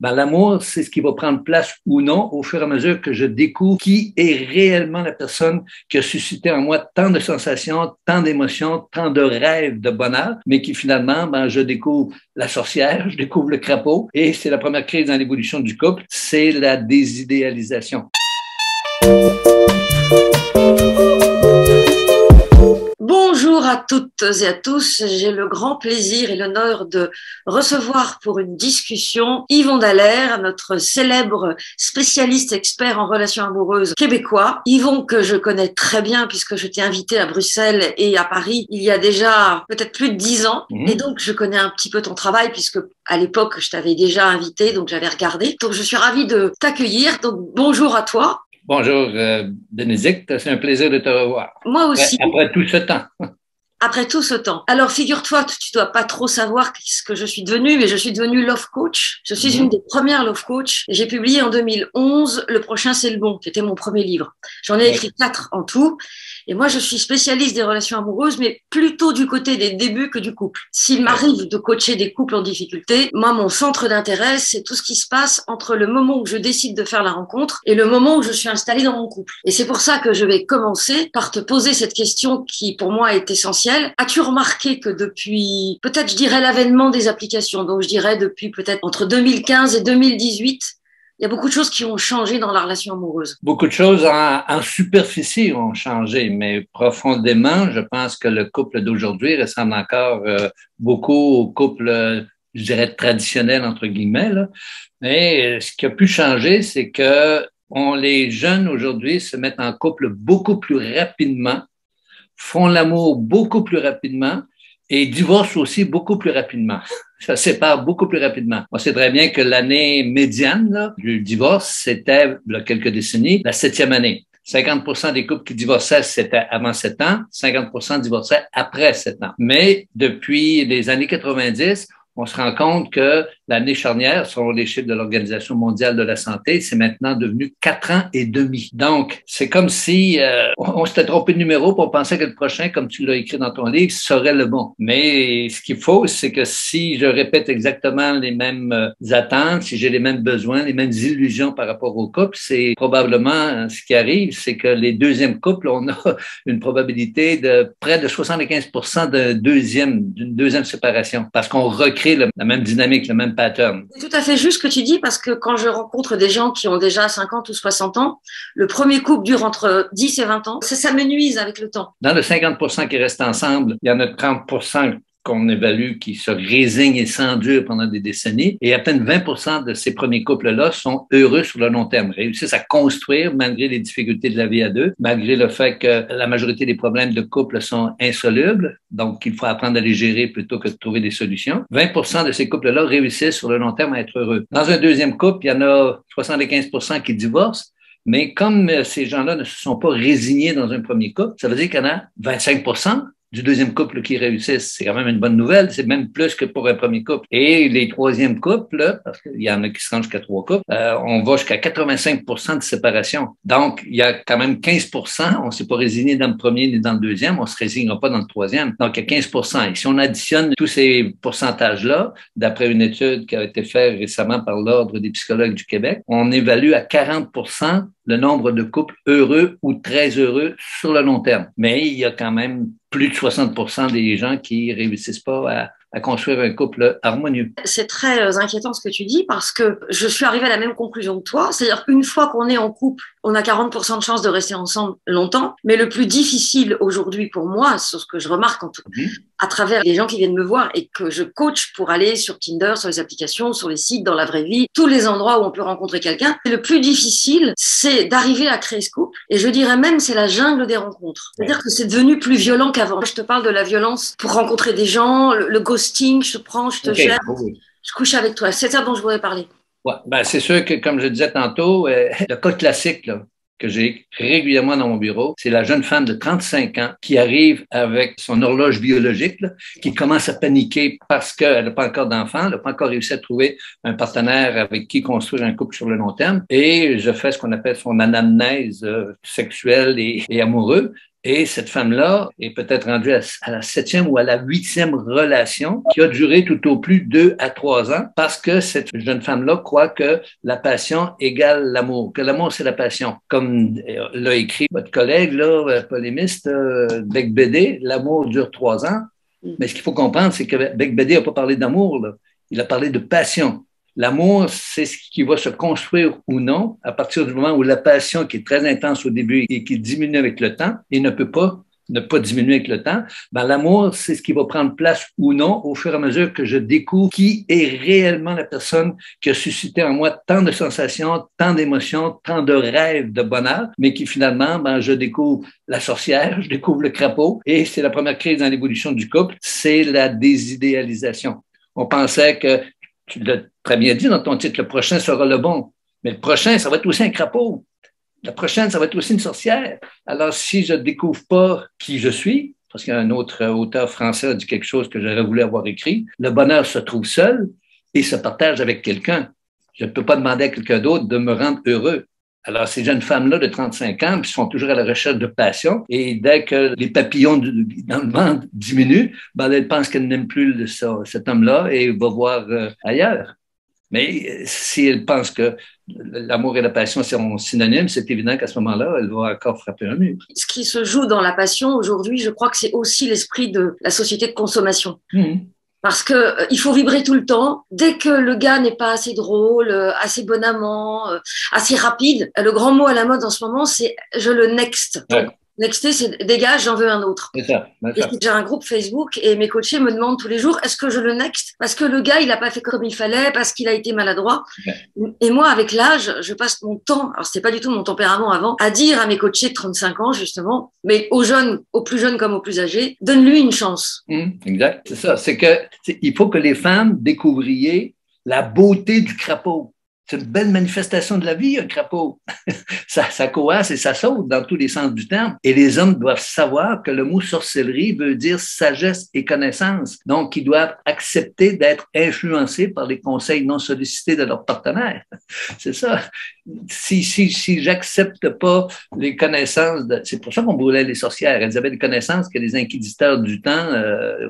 Ben, l'amour, c'est ce qui va prendre place ou non au fur et à mesure que je découvre qui est réellement la personne qui a suscité en moi tant de sensations, tant d'émotions, tant de rêves de bonheur, mais qui finalement, ben, je découvre la sorcière, je découvre le crapaud, et c'est la première crise dans l'évolution du couple, c'est la désidéalisation. Bonjour à toutes et à tous. J'ai le grand plaisir et l'honneur de recevoir pour une discussion Yvon Dallaire, notre célèbre spécialiste expert en relations amoureuses québécois. Yvon, que je connais très bien puisque je t'ai invité à Bruxelles et à Paris il y a déjà peut-être plus de 10 ans. Et donc, je connais un petit peu ton travail puisque à l'époque, je t'avais déjà invité, donc j'avais regardé. Donc, je suis ravie de t'accueillir. Donc, bonjour à toi. Bonjour, Bénédicte, c'est un plaisir de te revoir. Moi aussi. Après tout ce temps. Après tout ce temps. Alors, figure-toi, tu dois pas trop savoir ce que je suis devenue, mais je suis devenue love coach. Je suis une des premières love coach. J'ai publié en 2011 Le prochain, c'est le bon, qui était mon premier livre. J'en ai écrit 4 en tout. Et moi, je suis spécialiste des relations amoureuses, mais plutôt du côté des débuts que du couple. S'il m'arrive de coacher des couples en difficulté, moi, mon centre d'intérêt, c'est tout ce qui se passe entre le moment où je décide de faire la rencontre et le moment où je suis installée dans mon couple. Et c'est pour ça que je vais commencer par te poser cette question qui, pour moi, est essentielle. As-tu remarqué que depuis, peut-être, je dirais l'avènement des applications, donc je dirais depuis peut-être entre 2015 et 2018, il y a beaucoup de choses qui ont changé dans la relation amoureuse. Beaucoup de choses en superficie ont changé, mais profondément, je pense que le couple d'aujourd'hui ressemble encore beaucoup au couple, je dirais, traditionnel, entre guillemets, là. Mais ce qui a pu changer, c'est que les jeunes aujourd'hui se mettent en couple beaucoup plus rapidement, font l'amour beaucoup plus rapidement et divorcent aussi beaucoup plus rapidement. Ça se sépare beaucoup plus rapidement. On sait très bien que l'année médiane là, du divorce, c'était, il y a quelques décennies, la 7e année. 50% des couples qui divorçaient, c'était avant 7 ans, 50% divorçaient après 7 ans. Mais depuis les années 90, on se rend compte que l'année charnière, selon les chiffres de l'Organisation mondiale de la santé, c'est maintenant devenu 4 ans et demi. Donc, c'est comme si on s'était trompé de numéro pour penser que le prochain, comme tu l'as écrit dans ton livre, serait le bon. Mais ce qu'il faut, c'est que si je répète exactement les mêmes attentes, si j'ai les mêmes besoins, les mêmes illusions par rapport au couple, c'est probablement ce qui arrive, c'est que les deuxièmes couples, on a une probabilité de près de 75% d'une deuxième séparation parce qu'on recrée la même dynamique, le même pattern. C'est tout à fait juste ce que tu dis parce que quand je rencontre des gens qui ont déjà 50 ou 60 ans, le premier couple dure entre 10 et 20 ans. Ça s'amenuise avec le temps. Dans le 50% qui restent ensemble, il y en a 30% qu'on évalue qui se résignent et s'endurent pendant des décennies. Et à peine 20% de ces premiers couples-là sont heureux sur le long terme, réussissent à construire malgré les difficultés de la vie à deux, malgré le fait que la majorité des problèmes de couple sont insolubles, donc il faut apprendre à les gérer plutôt que de trouver des solutions. 20% de ces couples-là réussissent sur le long terme à être heureux. Dans un deuxième couple, il y en a 75% qui divorcent. Mais comme ces gens-là ne se sont pas résignés dans un premier couple, ça veut dire qu'il y en a 25% du deuxième couple qui réussissent. C'est quand même une bonne nouvelle. C'est même plus que pour un premier couple. Et les troisièmes couples, là, parce qu'il y en a qui se rendent jusqu'à 3 couples, on va jusqu'à 85% de séparation. Donc, il y a quand même 15%. On ne s'est pas résigné dans le premier ni dans le deuxième. On ne se résignera pas dans le troisième. Donc, il y a 15%. Et si on additionne tous ces pourcentages-là, d'après une étude qui a été faite récemment par l'Ordre des psychologues du Québec, on évalue à 40% le nombre de couples heureux ou très heureux sur le long terme. Mais il y a quand même plus de 60% des gens qui réussissent pas à construire un couple harmonieux. C'est très inquiétant ce que tu dis parce que je suis arrivée à la même conclusion que toi. C'est-à-dire qu'une fois qu'on est en couple, on a 40% de chances de rester ensemble longtemps. Mais le plus difficile aujourd'hui pour moi, sur ce que je remarque en tout cas, à travers les gens qui viennent me voir et que je coach pour aller sur Tinder, sur les applications, sur les sites, dans la vraie vie, tous les endroits où on peut rencontrer quelqu'un, le plus difficile, c'est d'arriver à créer ce couple. Et je dirais même, c'est la jungle des rencontres. C'est-à-dire que c'est devenu plus violent qu'avant. Je te parle de la violence pour rencontrer des gens, le ghosting, je te prends, je te gère, je couche avec toi. C'est ça dont je voudrais parler. Ouais, ben c'est sûr que, comme je disais tantôt, le cas classique là, que j'ai régulièrement dans mon bureau, c'est la jeune femme de 35 ans qui arrive avec son horloge biologique, là, qui commence à paniquer parce qu'elle n'a pas encore d'enfant, elle n'a pas encore réussi à trouver un partenaire avec qui construire un couple sur le long terme. Et je fais ce qu'on appelle son anamnèse sexuelle et amoureuse. Et cette femme-là est peut-être rendue à la 7e ou à la 8e relation qui a duré tout au plus 2 à 3 ans parce que cette jeune femme-là croit que la passion égale l'amour, que l'amour, c'est la passion. Comme l'a écrit votre collègue, là, polémiste, Beck Bédé, l'amour dure 3 ans. Mais ce qu'il faut comprendre, c'est que Beck Bédé n'a pas parlé d'amour, là. Il a parlé de passion. L'amour, c'est ce qui va se construire ou non à partir du moment où la passion, qui est très intense au début et qui diminue avec le temps et ne peut pas ne pas diminuer avec le temps, ben, l'amour, c'est ce qui va prendre place ou non au fur et à mesure que je découvre qui est réellement la personne qui a suscité en moi tant de sensations, tant d'émotions, tant de rêves de bonheur, mais qui finalement, ben, je découvre la sorcière, je découvre le crapaud et c'est la première crise dans l'évolution du couple, c'est la désidéalisation. On pensait que tu l'as très bien dit dans ton titre, le prochain sera le bon. Mais le prochain, ça va être aussi un crapaud. La prochaine, ça va être aussi une sorcière. Alors, si je ne découvre pas qui je suis, parce qu'un autre auteur français a dit quelque chose que j'aurais voulu avoir écrit, le bonheur se trouve seul et se partage avec quelqu'un. Je ne peux pas demander à quelqu'un d'autre de me rendre heureux. Alors, ces jeunes femmes-là de 35 ans, qui sont toujours à la recherche de passion, et dès que les papillons dans le ventre diminuent, ben, elles pensent qu'elles n'aiment plus cet homme-là et va voir ailleurs. Mais si elles pensent que l'amour et la passion sont synonymes, c'est évident qu'à ce moment-là, elle va encore frapper un mur. Ce qui se joue dans la passion aujourd'hui, je crois que c'est aussi l'esprit de la société de consommation. Parce que il faut vibrer tout le temps. Dès que le gars n'est pas assez drôle, assez bon amant, assez rapide, le grand mot à la mode en ce moment, c'est je le next. Ouais. Nexter, c'est dégage, j'en veux un autre. C'est ça. J'ai un groupe Facebook et mes coachés me demandent tous les jours est-ce que je le next parce que le gars il a pas fait comme il fallait, parce qu'il a été maladroit. Ouais. Et moi avec l'âge, je passe mon temps, alors c'était pas du tout mon tempérament avant, à dire à mes coachés de 35 ans justement, mais aux jeunes, aux plus jeunes comme aux plus âgés, donne-lui une chance. Exact, c'est ça. Il faut que les femmes découvriez la beauté du crapaud. C'est une belle manifestation de la vie, un crapaud. ça coasse et ça saute dans tous les sens du terme. Et les hommes doivent savoir que le mot sorcellerie veut dire sagesse et connaissance. Donc, ils doivent accepter d'être influencés par les conseils non sollicités de leur partenaire. C'est ça. Si j'accepte pas les connaissances, c'est pour ça qu'on brûlait les sorcières. Elles avaient des connaissances que les inquisiteurs du temps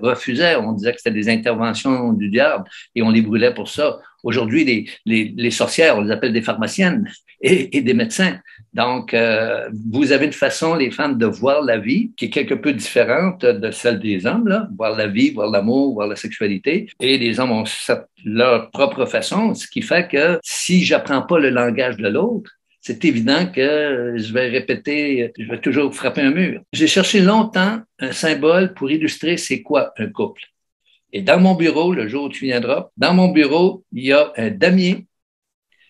refusaient. On disait que c'était des interventions du diable et on les brûlait pour ça. Aujourd'hui, les sorcières, on les appelle des pharmaciennes et des médecins. Donc, vous avez une façon, les femmes, de voir la vie qui est quelque peu différente de celle des hommes, là. Voir la vie, voir l'amour, voir la sexualité. Et les hommes ont leur propre façon, ce qui fait que si j'apprends pas le langage de l'autre, c'est évident que je vais toujours frapper un mur. J'ai cherché longtemps un symbole pour illustrer c'est quoi un couple. Et dans mon bureau, le jour où tu viendras, dans mon bureau, il y a un damier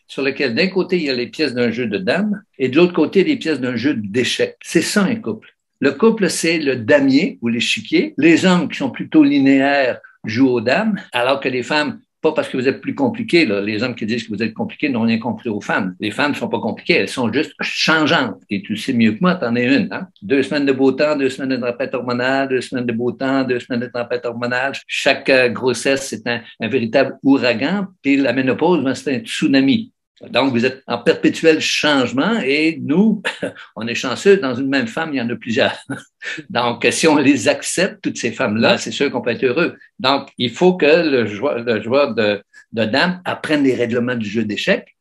sur lequel d'un côté, il y a les pièces d'un jeu de dames et de l'autre côté, les pièces d'un jeu d'échecs. C'est ça un couple. Le couple, c'est le damier ou l'échiquier. Les hommes qui sont plutôt linéaires jouent aux dames, alors que les femmes, pas parce que vous êtes plus compliqués, là. Les hommes qui disent que vous êtes compliqués n'ont rien compris aux femmes. Les femmes ne sont pas compliquées, elles sont juste changeantes. Et tu le sais mieux que moi, t'en es une. Hein? 2 semaines de beau temps, 2 semaines de tempête hormonale, 2 semaines de beau temps, 2 semaines de tempête hormonale. Chaque grossesse, c'est un véritable ouragan. Puis la ménopause, c'est un tsunami. Donc, vous êtes en perpétuel changement et nous, on est chanceux, dans une même femme, il y en a plusieurs. Donc, si on les accepte, toutes ces femmes-là, c'est sûr qu'on peut être heureux. Donc, il faut que le joueur de dames apprenne les règlements du jeu d'échecs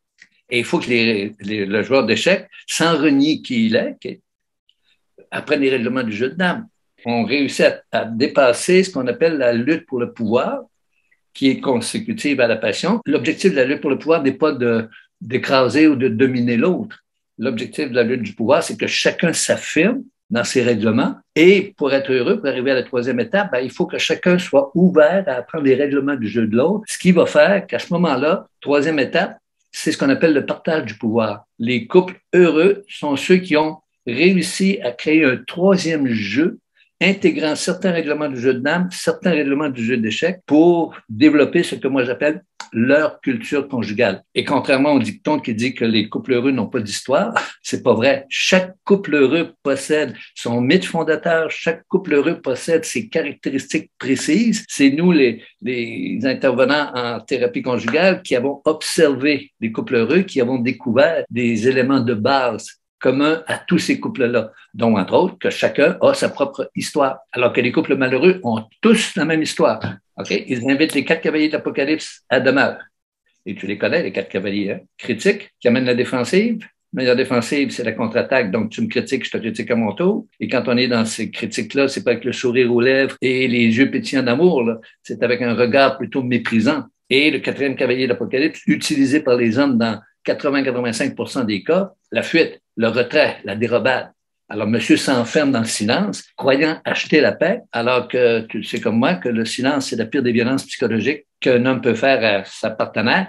et il faut que le joueur d'échecs, sans renier qui il est, apprenne les règlements du jeu de dames. On réussit à dépasser ce qu'on appelle la lutte pour le pouvoir, qui est consécutive à la passion. L'objectif de la lutte pour le pouvoir n'est pas d'écraser ou de dominer l'autre. L'objectif de la lutte du pouvoir, c'est que chacun s'affirme dans ses règlements. Et pour être heureux, pour arriver à la 3e étape, il faut que chacun soit ouvert à apprendre les règlements du jeu de l'autre, ce qui va faire qu'à ce moment-là, 3e étape, c'est ce qu'on appelle le partage du pouvoir. Les couples heureux sont ceux qui ont réussi à créer un 3e jeu intégrant certains règlements du jeu de dames, certains règlements du jeu d'échecs pour développer ce que moi j'appelle leur culture conjugale. Et contrairement au dicton qui dit que les couples heureux n'ont pas d'histoire, c'est pas vrai. Chaque couple heureux possède son mythe fondateur, chaque couple heureux possède ses caractéristiques précises. C'est nous, les intervenants en thérapie conjugale, qui avons observé les couples heureux, qui avons découvert des éléments de base commun à tous ces couples-là, dont, entre autres, que chacun a sa propre histoire, alors que les couples malheureux ont tous la même histoire. Okay? Ils invitent les 4 cavaliers de l'Apocalypse à demeure. Et tu les connais, les 4 cavaliers. Hein? Critique, qui amène la défensive. Meilleure défensive, c'est la contre-attaque. Donc, tu me critiques, je te critique à mon tour. Et quand on est dans ces critiques-là, c'est pas avec le sourire aux lèvres et les yeux pétillants d'amour, là. C'est avec un regard plutôt méprisant. Et le 4e cavalier de l'Apocalypse, utilisé par les hommes dans 80-85% des cas, la fuite, le retrait, la dérobade. Alors, monsieur s'enferme dans le silence, croyant acheter la paix, alors que tu sais comme moi que le silence, c'est la pire des violences psychologiques qu'un homme peut faire à sa partenaire,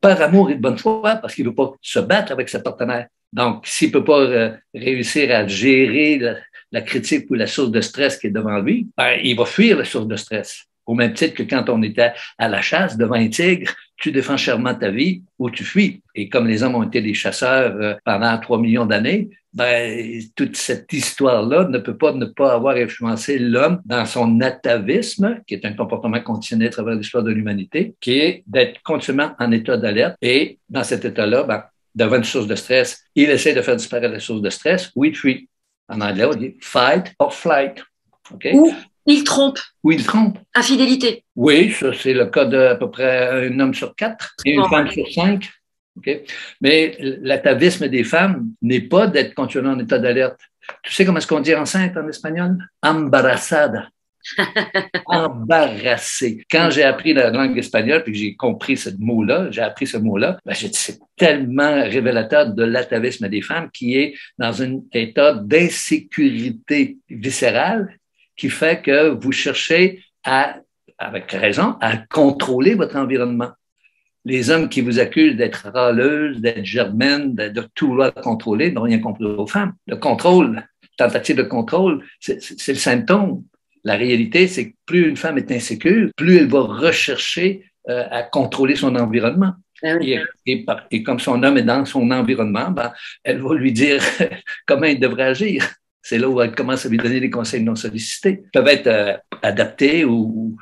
par amour et de bonne foi, parce qu'il ne veut pas se battre avec sa partenaire. Donc, s'il ne peut pas réussir à gérer la critique ou la source de stress qui est devant lui, ben, il va fuir la source de stress. Au même titre que quand on était à la chasse devant un tigre, tu défends chèrement ta vie ou tu fuis. Et comme les hommes ont été des chasseurs pendant 3 millions d'années, ben, toute cette histoire-là ne peut pas ne pas avoir influencé l'homme dans son atavisme, qui est un comportement conditionné à travers l'histoire de l'humanité, qui est d'être continuellement en état d'alerte. Et dans cet état-là, ben, devant une source de stress, il essaie de faire disparaître la source de stress ou il fuit. En anglais, on dit fight or flight. Okay? Ou il trompe. Ou il trompe. Infidélité. Oui, ça, c'est le cas d'à peu près un homme sur 4 et une femme sur 5. Okay? Mais l'atavisme des femmes n'est pas d'être continuellement en état d'alerte. Tu sais comment est-ce qu'on dit enceinte en espagnol? Embarazada. Embarrassée. Quand j'ai appris la langue espagnole puis que j'ai compris ce mot-là, ben j'ai dit c'est tellement révélateur de l'atavisme des femmes qui est dans un état d'insécurité viscérale qui fait que vous cherchez avec raison, à contrôler votre environnement. Les hommes qui vous accusent d'être râleuses, d'être germaines, de tout vouloir contrôler, n'ont rien compris aux femmes. Le contrôle, tentative de contrôle, c'est le symptôme. La réalité, c'est que plus une femme est insécure, plus elle va rechercher à contrôler son environnement. Et comme son homme est dans son environnement, ben, elle va lui dire comment il devrait agir. C'est là où elle commence à lui donner des conseils non sollicités. Ils peuvent être adaptés ou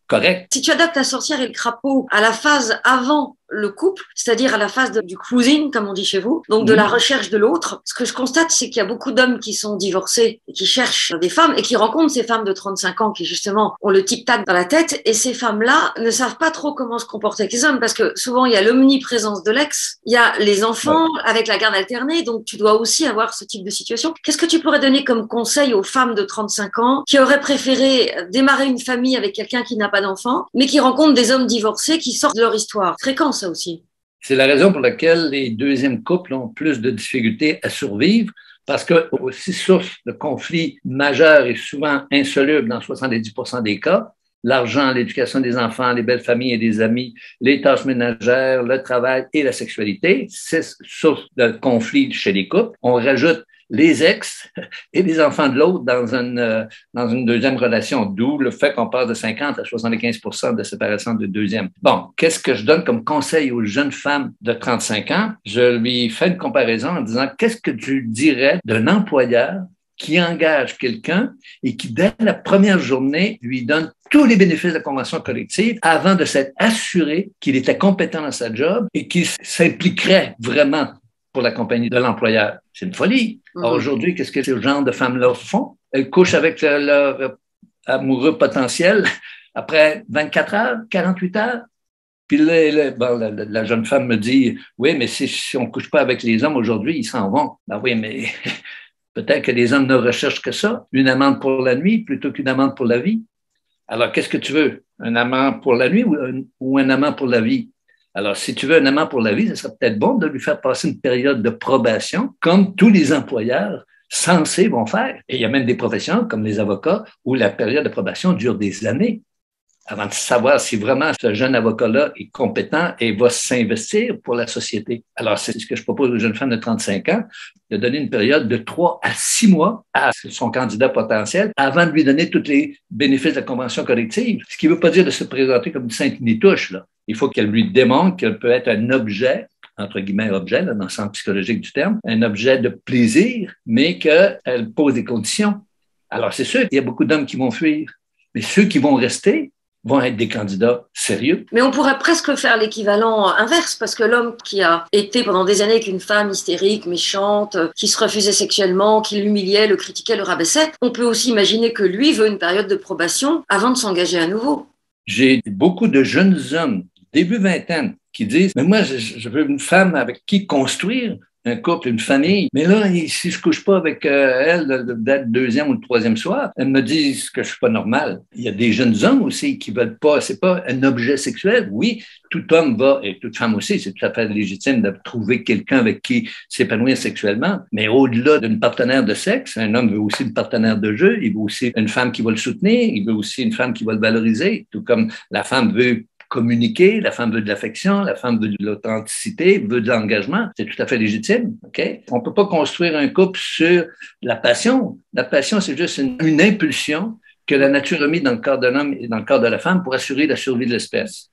corrects. Si tu adaptes la sorcière et le crapaud à la phase avant le couple, c'est-à-dire à la phase du cruising, comme on dit chez vous, donc de la recherche de l'autre, ce que je constate, c'est qu'il y a beaucoup d'hommes qui sont divorcés et qui cherchent des femmes et qui rencontrent ces femmes de 35 ans qui, justement, ont le tic-tac dans la tête. Et ces femmes-là ne savent pas trop comment se comporter avec les hommes parce que souvent, il y a l'omniprésence de l'ex, il y a les enfants avec la garde alternée, donc tu dois aussi avoir ce type de situation. Qu'est-ce que tu pourrais donner comme conseil aux femmes de 35 ans qui auraient préféré démarrer une famille avec quelqu'un qui n'a pas d'enfant, mais qui rencontrent des hommes divorcés qui sortent de leur histoire? Fréquent, ça aussi. C'est la raison pour laquelle les deuxièmes couples ont plus de difficultés à survivre, parce que aussi source de conflits majeurs et souvent insolubles dans 70% des cas, l'argent, l'éducation des enfants, les belles familles et des amis, les tâches ménagères, le travail et la sexualité, c'est source de conflits chez les couples. On rajoute les ex et les enfants de l'autre dans une deuxième relation, d'où le fait qu'on passe de 50 à 75% de séparation de deuxième. Bon, qu'est-ce que je donne comme conseil aux jeunes femmes de 35 ans? Je lui fais une comparaison en disant, qu'est-ce que tu dirais d'un employeur qui engage quelqu'un et qui, dès la première journée, lui donne tous les bénéfices de la convention collective avant de s'être assuré qu'il était compétent dans sa job et qu'il s'impliquerait vraiment pour la compagnie de l'employeur. C'est une folie. Alors aujourd'hui, qu'est-ce que ce genre de femmes-là font? Elles couchent avec leur amoureux potentiel après 24 heures, 48 heures. Puis la jeune femme me dit, oui, mais si on ne couche pas avec les hommes aujourd'hui, ils s'en vont. Ben oui, mais peut-être que les hommes ne recherchent que ça, une amante pour la nuit plutôt qu'une amante pour la vie. Alors, qu'est-ce que tu veux? Un amant pour la nuit ou un amant pour la vie? Alors, si tu veux un amant pour la vie, ce serait peut-être bon de lui faire passer une période de probation, comme tous les employeurs censés vont faire. Et il y a même des professions, comme les avocats, où la période de probation dure des années avant de savoir si vraiment ce jeune avocat-là est compétent et va s'investir pour la société. Alors, c'est ce que je propose aux jeunes femmes de 35 ans, de donner une période de 3 à 6 mois à son candidat potentiel avant de lui donner tous les bénéfices de la convention collective. Ce qui ne veut pas dire de se présenter comme une sainte nitouche, là. Il faut qu'elle lui démontre qu'elle peut être un objet, entre guillemets objet, là, dans le sens psychologique du terme, un objet de plaisir, mais qu'elle pose des conditions. Alors, c'est sûr qu'il y a beaucoup d'hommes qui vont fuir, mais ceux qui vont rester, vont être des candidats sérieux. Mais on pourrait presque faire l'équivalent inverse, parce que l'homme qui a été pendant des années avec une femme hystérique, méchante, qui se refusait sexuellement, qui l'humiliait, le critiquait, le rabaissait, on peut aussi imaginer que lui veut une période de probation avant de s'engager à nouveau. J'ai beaucoup de jeunes hommes, début vingtaine, qui disent, mais moi, je veux une femme avec qui construire un couple, une famille. Mais là, si je couche pas avec elle dès le deuxième ou le troisième soir, elle me dit que je suis pas normal. Il y a des jeunes hommes aussi qui veulent pas, c'est pas un objet sexuel. Oui, tout homme va, et toute femme aussi, c'est tout à fait légitime de trouver quelqu'un avec qui s'épanouir sexuellement. Mais au-delà d'une partenaire de sexe, un homme veut aussi une partenaire de jeu, il veut aussi une femme qui va le soutenir, il veut aussi une femme qui va le valoriser, tout comme la femme veut communiquer, la femme veut de l'affection, la femme veut de l'authenticité, veut de l'engagement. C'est tout à fait légitime. OK? On peut pas construire un couple sur la passion. La passion, c'est juste une impulsion que la nature a mis dans le corps d'un homme et dans le corps de la femme pour assurer la survie de l'espèce.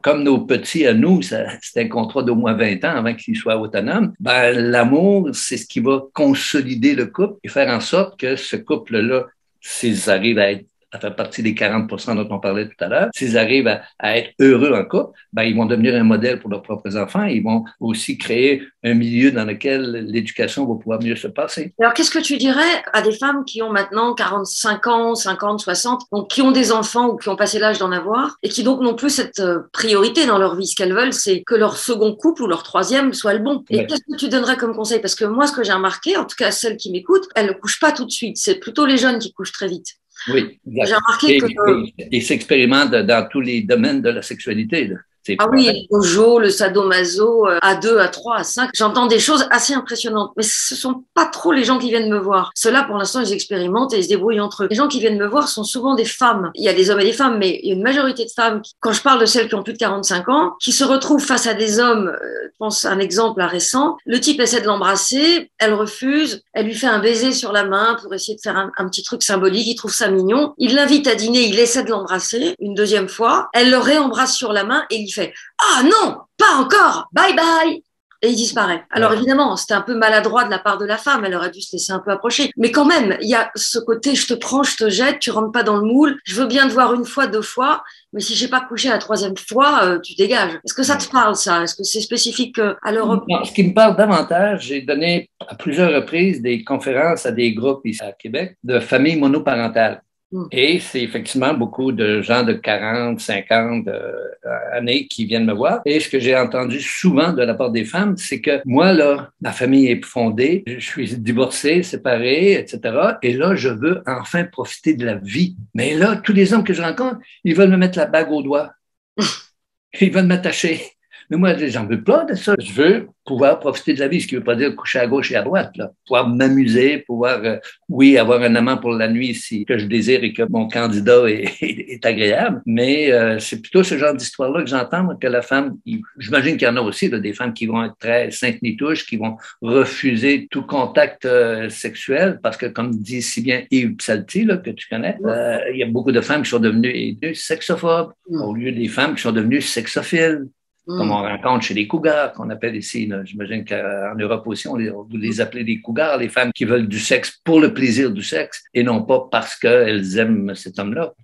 Comme nos petits à nous, c'est un contrat d'au moins 20 ans avant qu'ils soient autonomes, ben, l'amour, c'est ce qui va consolider le couple et faire en sorte que ce couple-là, s'ils arrivent à faire partie des 40% dont on parlait tout à l'heure, s'ils arrivent à être heureux en couple, ben, ils vont devenir un modèle pour leurs propres enfants. Ils vont aussi créer un milieu dans lequel l'éducation va pouvoir mieux se passer. Alors, qu'est-ce que tu dirais à des femmes qui ont maintenant 45 ans, 50, 60, donc qui ont des enfants ou qui ont passé l'âge d'en avoir et qui donc n'ont plus cette priorité dans leur vie? Ce qu'elles veulent, c'est que leur second couple ou leur troisième soit le bon. Et qu'est-ce que tu donnerais comme conseil? Parce que moi, ce que j'ai remarqué, en tout cas celles qui m'écoutent, elles ne couchent pas tout de suite. C'est plutôt les jeunes qui couchent très vite. Oui, j'ai remarqué que et s'expérimente dans tous les domaines de la sexualité. Là. Ah oui, le dojo, le sadomaso, à 2, à 3, à 5. J'entends des choses assez impressionnantes. Mais ce sont pas trop les gens qui viennent me voir. Ceux-là, pour l'instant, ils expérimentent et ils se débrouillent entre eux. Les gens qui viennent me voir sont souvent des femmes. Il y a des hommes et des femmes, mais il y a une majorité de femmes, quand je parle de celles qui ont plus de 45 ans, qui se retrouvent face à des hommes, je pense à un exemple récent. Le type essaie de l'embrasser, elle refuse, elle lui fait un baiser sur la main pour essayer de faire un petit truc symbolique, il trouve ça mignon. Il l'invite à dîner, il essaie de l'embrasser une deuxième fois. Elle le réembrasse sur la main et il fait « Ah non, pas encore, bye bye !» Et il disparaît. Alors évidemment, c'était un peu maladroit de la part de la femme, elle aurait dû se laisser un peu approcher. Mais quand même, il y a ce côté, je te prends, je te jette, tu rentres pas dans le moule, je veux bien te voir une fois, deux fois, mais si j'ai pas couché la troisième fois, tu dégages. Est-ce que ça te parle, ça? Est-ce que c'est spécifique à l'Europe? Non, ce qui me parle davantage, j'ai donné à plusieurs reprises des conférences à des groupes ici à Québec de familles monoparentales. Et c'est effectivement beaucoup de gens de 40, 50 années qui viennent me voir. Et ce que j'ai entendu souvent de la part des femmes, c'est que moi, là, ma famille est fondée, je suis divorcé, séparé, etc. Et là, je veux enfin profiter de la vie. Mais là, tous les hommes que je rencontre, ils veulent me mettre la bague au doigt. Ils veulent m'attacher. Mais moi, j'en veux pas de ça. Je veux pouvoir profiter de la vie, ce qui ne veut pas dire coucher à gauche et à droite. Là. Pouvoir m'amuser, pouvoir, oui, avoir un amant pour la nuit si que je désire et que mon candidat est agréable. Mais c'est plutôt ce genre d'histoire-là que j'entends, que la femme, j'imagine qu'il y en a aussi là, des femmes qui vont être très sainte-nitouches, qui vont refuser tout contact sexuel, parce que comme dit si bien Yves Psalty, là, que tu connais, il y a beaucoup de femmes qui sont devenues sexophobes, au lieu des femmes qui sont devenues sexophiles. Comme on rencontre chez les cougars, qu'on appelle ici. J'imagine qu'en Europe aussi, on les appelait des cougars, les femmes qui veulent du sexe pour le plaisir du sexe et non pas parce qu'elles aiment cet homme-là.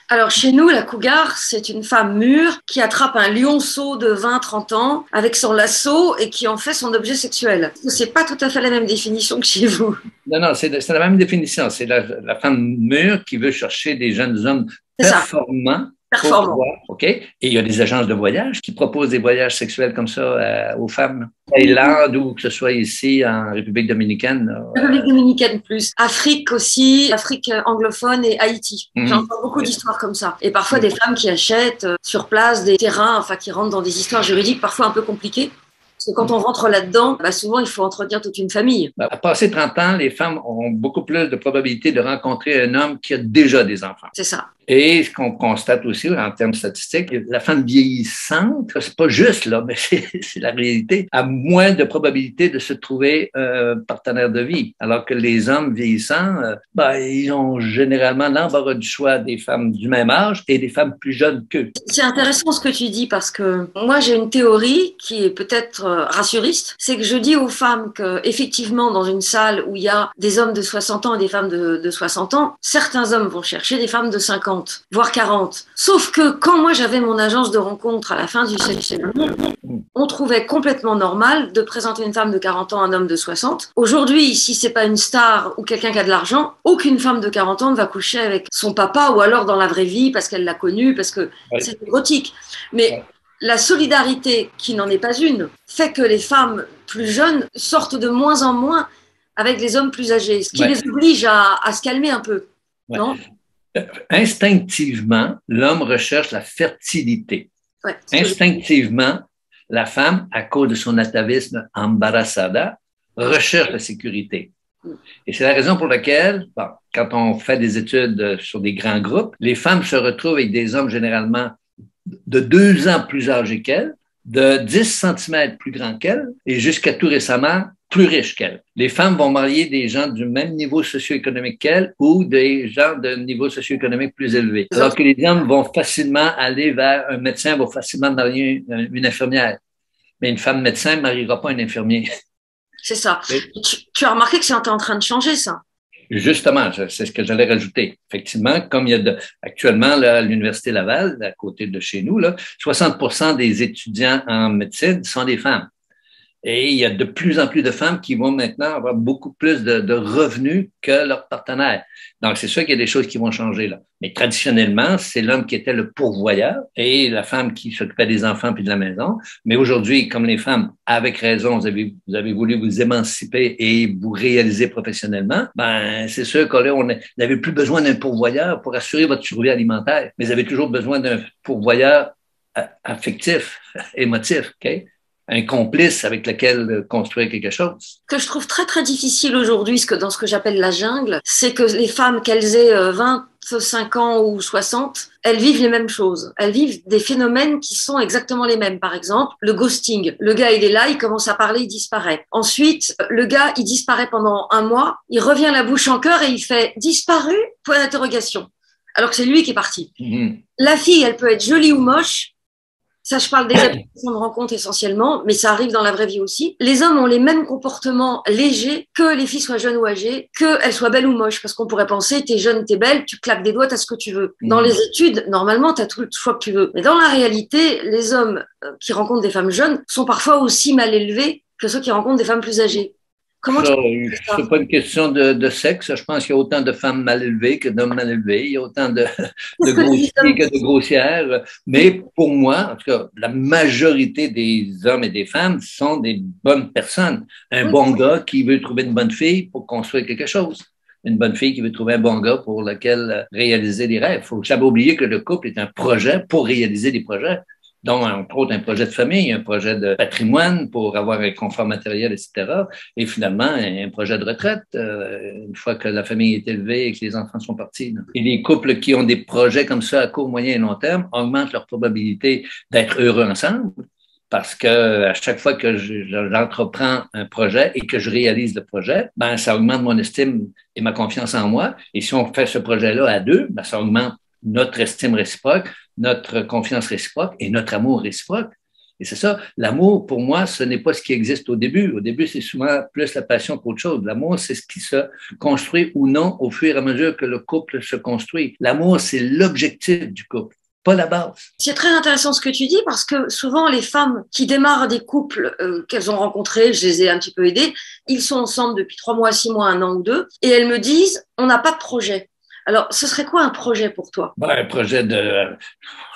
Alors, chez nous, la cougar, c'est une femme mûre qui attrape un lionceau de 20-30 ans avec son lasso et qui en fait son objet sexuel. C'est pas tout à fait la même définition que chez vous. Non, c'est la même définition. C'est la femme mûre qui veut chercher des jeunes hommes performants. OK. Et il y a des agences de voyage qui proposent des voyages sexuels comme ça aux femmes. Thaïlande ou que ce soit ici en République dominicaine. République dominicaine plus. Afrique aussi, Afrique anglophone et Haïti. J'entends beaucoup d'histoires comme ça. Et parfois des femmes qui achètent sur place des terrains, enfin qui rentrent dans des histoires juridiques parfois un peu compliquées. Parce que quand on rentre là-dedans, souvent, il faut entretenir toute une famille. À passer 30 ans, les femmes ont beaucoup plus de probabilité de rencontrer un homme qui a déjà des enfants. C'est ça. Et ce qu'on constate aussi en termes statistiques, la femme vieillissante, c'est pas juste là, mais c'est la réalité, a moins de probabilité de se trouver un partenaire de vie. Alors que les hommes vieillissants, ils ont généralement l'embarras du choix des femmes du même âge et des femmes plus jeunes qu'eux. C'est intéressant ce que tu dis parce que moi j'ai une théorie qui est peut-être rassuriste, c'est que je dis aux femmes que effectivement dans une salle où il y a des hommes de 60 ans et des femmes de 60 ans, certains hommes vont chercher des femmes de 50. 50, voire 40. Sauf que quand moi j'avais mon agence de rencontre à la fin du siècle, on trouvait complètement normal de présenter une femme de 40 ans à un homme de 60. Aujourd'hui, si c'est pas une star ou quelqu'un qui a de l'argent, aucune femme de 40 ans ne va coucher avec son papa ou alors dans la vraie vie parce qu'elle l'a connu, parce que c'est érotique. Mais la solidarité, qui n'en est pas une, fait que les femmes plus jeunes sortent de moins en moins avec les hommes plus âgés, ce qui les oblige à se calmer un peu. Non? Instinctivement, l'homme recherche la fertilité. Instinctivement, la femme, à cause de son atavisme embarazada, recherche la sécurité. Et c'est la raison pour laquelle, quand on fait des études sur des grands groupes, les femmes se retrouvent avec des hommes généralement de 2 ans plus âgés qu'elles, de 10 cm plus grands qu'elles, et jusqu'à tout récemment, plus riches qu'elles. Les femmes vont marier des gens du même niveau socio-économique qu'elles ou des gens de niveau socio-économique plus élevé. Alors que les hommes vont facilement aller vers un médecin, vont facilement marier une infirmière. Mais une femme médecin ne mariera pas un infirmier. C'est ça. Tu as remarqué que c'est en train de changer, ça? Justement, c'est ce que j'allais rajouter. Effectivement, comme il y a actuellement là, à l'Université Laval, à côté de chez nous, là, 60% des étudiants en médecine sont des femmes. Et il y a de plus en plus de femmes qui vont maintenant avoir beaucoup plus de revenus que leurs partenaires. Donc, c'est sûr qu'il y a des choses qui vont changer là. Mais traditionnellement, c'est l'homme qui était le pourvoyeur et la femme qui s'occupait des enfants puis de la maison. Mais aujourd'hui, comme les femmes, avec raison, vous avez voulu vous émanciper et vous réaliser professionnellement, ben, c'est sûr que là, vous n'avez plus besoin d'un pourvoyeur pour assurer votre survie alimentaire. Mais vous avez toujours besoin d'un pourvoyeur affectif, émotif, OK? Un complice avec lequel construire quelque chose. Ce que je trouve très, très difficile aujourd'hui, dans ce que j'appelle la jungle, c'est que les femmes, qu'elles aient 25 ans ou 60, elles vivent les mêmes choses. Elles vivent des phénomènes qui sont exactement les mêmes. Par exemple, le ghosting. Le gars, il est là, il commence à parler, il disparaît. Ensuite, le gars, il disparaît pendant 1 mois, il revient la bouche en cœur et il fait « disparu ?» point d'interrogation. Alors que c'est lui qui est parti. La fille, elle peut être jolie ou moche. Ça, je parle des applications de rencontre essentiellement, mais ça arrive dans la vraie vie aussi. Les hommes ont les mêmes comportements légers, que les filles soient jeunes ou âgées, qu'elles soient belles ou moches. Parce qu'on pourrait penser, t'es jeune, t'es belle, tu claques des doigts, t'as ce que tu veux. Dans les études, normalement, t'as tout le choix que tu veux. Mais dans la réalité, les hommes qui rencontrent des femmes jeunes sont parfois aussi mal élevés que ceux qui rencontrent des femmes plus âgées. C'est pas une question de sexe. Je pense qu'il y a autant de femmes mal élevées que d'hommes mal élevés. Il y a autant de grossiers que de grossières. Mais pour moi, en tout cas, la majorité des hommes et des femmes sont des bonnes personnes. Un bon gars qui veut trouver une bonne fille pour construire quelque chose. Une bonne fille qui veut trouver un bon gars pour lequel réaliser des rêves. Il faut jamais oublier que le couple est un projet pour réaliser des projets. Donc, entre autres, un projet de famille, un projet de patrimoine pour avoir un confort matériel, etc. Et finalement, un projet de retraite, une fois que la famille est élevée et que les enfants sont partis. Et les couples qui ont des projets comme ça à court, moyen et long terme augmentent leur probabilité d'être heureux ensemble parce que à chaque fois que j'entreprends un projet et que je réalise le projet, ben, ça augmente mon estime et ma confiance en moi. Et si on fait ce projet-là à 2, ben, ça augmente notre estime réciproque, notre confiance réciproque et notre amour réciproque. Et c'est ça, l'amour, pour moi, ce n'est pas ce qui existe au début. Au début, c'est souvent plus la passion qu'autre chose. L'amour, c'est ce qui se construit ou non au fur et à mesure que le couple se construit. L'amour, c'est l'objectif du couple, pas la base. C'est très intéressant ce que tu dis parce que souvent, les femmes qui démarrent des couples qu'elles ont rencontrés, je les ai un petit peu aidées, ils sont ensemble depuis 3 mois, 6 mois, 1 an ou 2, et elles me disent, on n'a pas de projet. Alors, ce serait quoi un projet pour toi? Ben, un projet de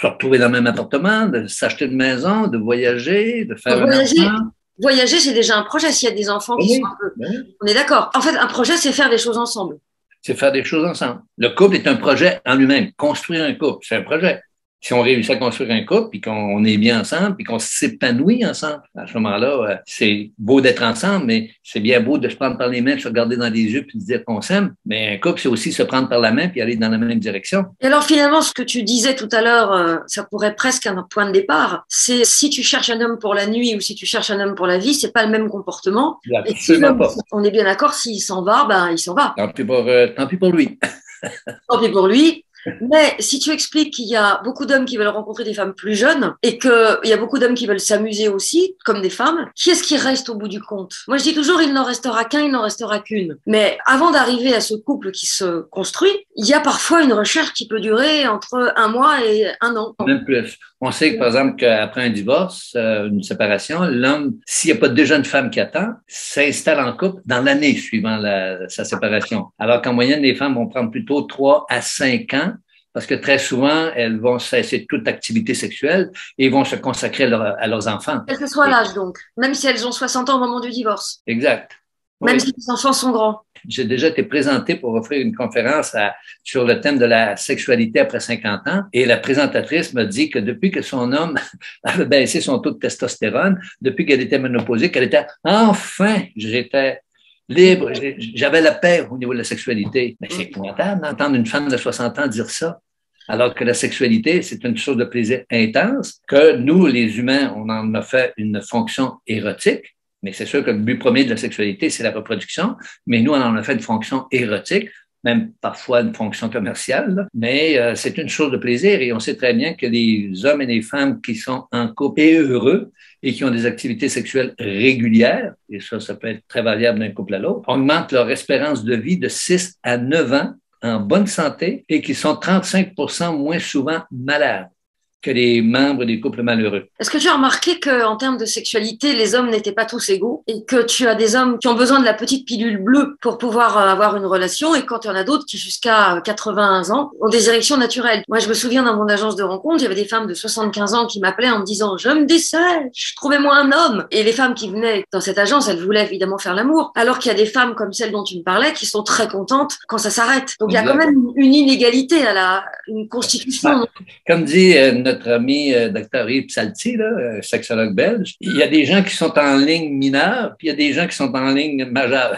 se retrouver dans le même appartement, de s'acheter une maison, de voyager, de faire un enfant. Voyager, c'est déjà un projet s'il y a des enfants qui sont un peu... On est d'accord. En fait, un projet, c'est faire des choses ensemble. C'est faire des choses ensemble. Le couple est un projet en lui-même. Construire un couple, c'est un projet. Si on réussit à construire un couple, puis qu'on est bien ensemble, puis qu'on s'épanouit ensemble, à ce moment-là, c'est beau d'être ensemble, mais c'est bien beau de se prendre par les mains, de se regarder dans les yeux, puis de dire qu'on s'aime. Mais un couple, c'est aussi se prendre par la main, puis aller dans la même direction. Et alors finalement, ce que tu disais tout à l'heure, ça pourrait presque un point de départ, c'est si tu cherches un homme pour la nuit ou si tu cherches un homme pour la vie, c'est pas le même comportement. Absolument pas. On est bien d'accord, s'il s'en va, ben il s'en va. Tant pis pour lui. Tant pis pour lui. Mais si tu expliques qu'il y a beaucoup d'hommes qui veulent rencontrer des femmes plus jeunes et qu'il y a beaucoup d'hommes qui veulent s'amuser aussi, comme des femmes, qui est-ce qui reste au bout du compte? Moi, je dis toujours, il n'en restera qu'un, il n'en restera qu'une. Mais avant d'arriver à ce couple qui se construit, il y a parfois une recherche qui peut durer entre 1 mois et 1 an. Même plus. On sait que, par exemple, qu'après un divorce, une séparation, l'homme, s'il n'y a pas déjà une femme qui attend, s'installe en couple dans l'année suivant sa séparation. Alors qu'en moyenne, les femmes vont prendre plutôt 3 à 5 ans parce que très souvent, elles vont cesser toute activité sexuelle et vont se consacrer à leurs enfants. Quel que soit l'âge, donc, même si elles ont 60 ans au moment du divorce. Exact. Même Oui. si les enfants sont grands. J'ai déjà été présenté pour offrir une conférence sur le thème de la sexualité après 50 ans et la présentatrice m'a dit que depuis que son homme avait baissé son taux de testostérone, depuis qu'elle était ménopausée, qu'elle était enfin, j'étais libre, j'avais la paix au niveau de la sexualité. Mais c'est épouvantable d'entendre une femme de 60 ans dire ça. Alors que la sexualité, c'est une chose de plaisir intense, que nous, les humains, on en a fait une fonction érotique. Mais c'est sûr que le but premier de la sexualité, c'est la reproduction. Mais nous, on en a fait une fonction érotique, même parfois une fonction commerciale. Là. Mais c'est une chose de plaisir et on sait très bien que les hommes et les femmes qui sont en couple et heureux et qui ont des activités sexuelles régulières, et ça peut être très variable d'un couple à l'autre, augmentent leur espérance de vie de 6 à 9 ans en bonne santé et qui sont 35% moins souvent malades que les membres des couples malheureux. Est-ce que tu as remarqué qu'en termes de sexualité, les hommes n'étaient pas tous égaux et que tu as des hommes qui ont besoin de la petite pilule bleue pour pouvoir avoir une relation et quand il y en a d'autres qui, jusqu'à 80 ans, ont des érections naturelles? Moi, je me souviens dans mon agence de rencontre, il y avait des femmes de 75 ans qui m'appelaient en me disant « Je me dessèche, trouvez-moi un homme !» Et les femmes qui venaient dans cette agence, elles voulaient évidemment faire l'amour. Alors qu'il y a des femmes comme celle dont tu me parlais qui sont très contentes quand ça s'arrête. Donc, il y a quand même une inégalité une constitution. Comme dit notre ami Dr. Yves Psalti, sexologue belge, il y a des gens qui sont en ligne mineure, puis il y a des gens qui sont en ligne majeure.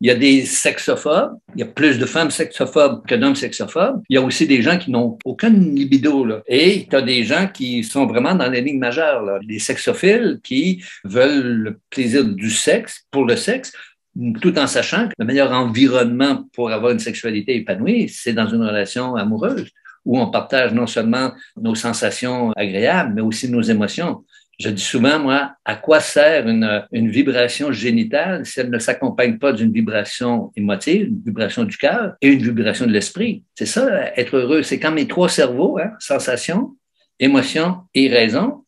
Il y a des sexophobes, il y a plus de femmes sexophobes que d'hommes sexophobes. Il y a aussi des gens qui n'ont aucune libido. Là. Et tu as des gens qui sont vraiment dans les lignes majeures. Là. Des sexophiles qui veulent le plaisir du sexe pour le sexe, tout en sachant que le meilleur environnement pour avoir une sexualité épanouie, c'est dans une relation amoureuse, où on partage non seulement nos sensations agréables, mais aussi nos émotions. Je dis souvent, moi, à quoi sert une vibration génitale si elle ne s'accompagne pas d'une vibration émotive, une vibration du cœur et une vibration de l'esprit? C'est ça, être heureux. C'est quand mes 3 cerveaux, sensation, émotion et raison.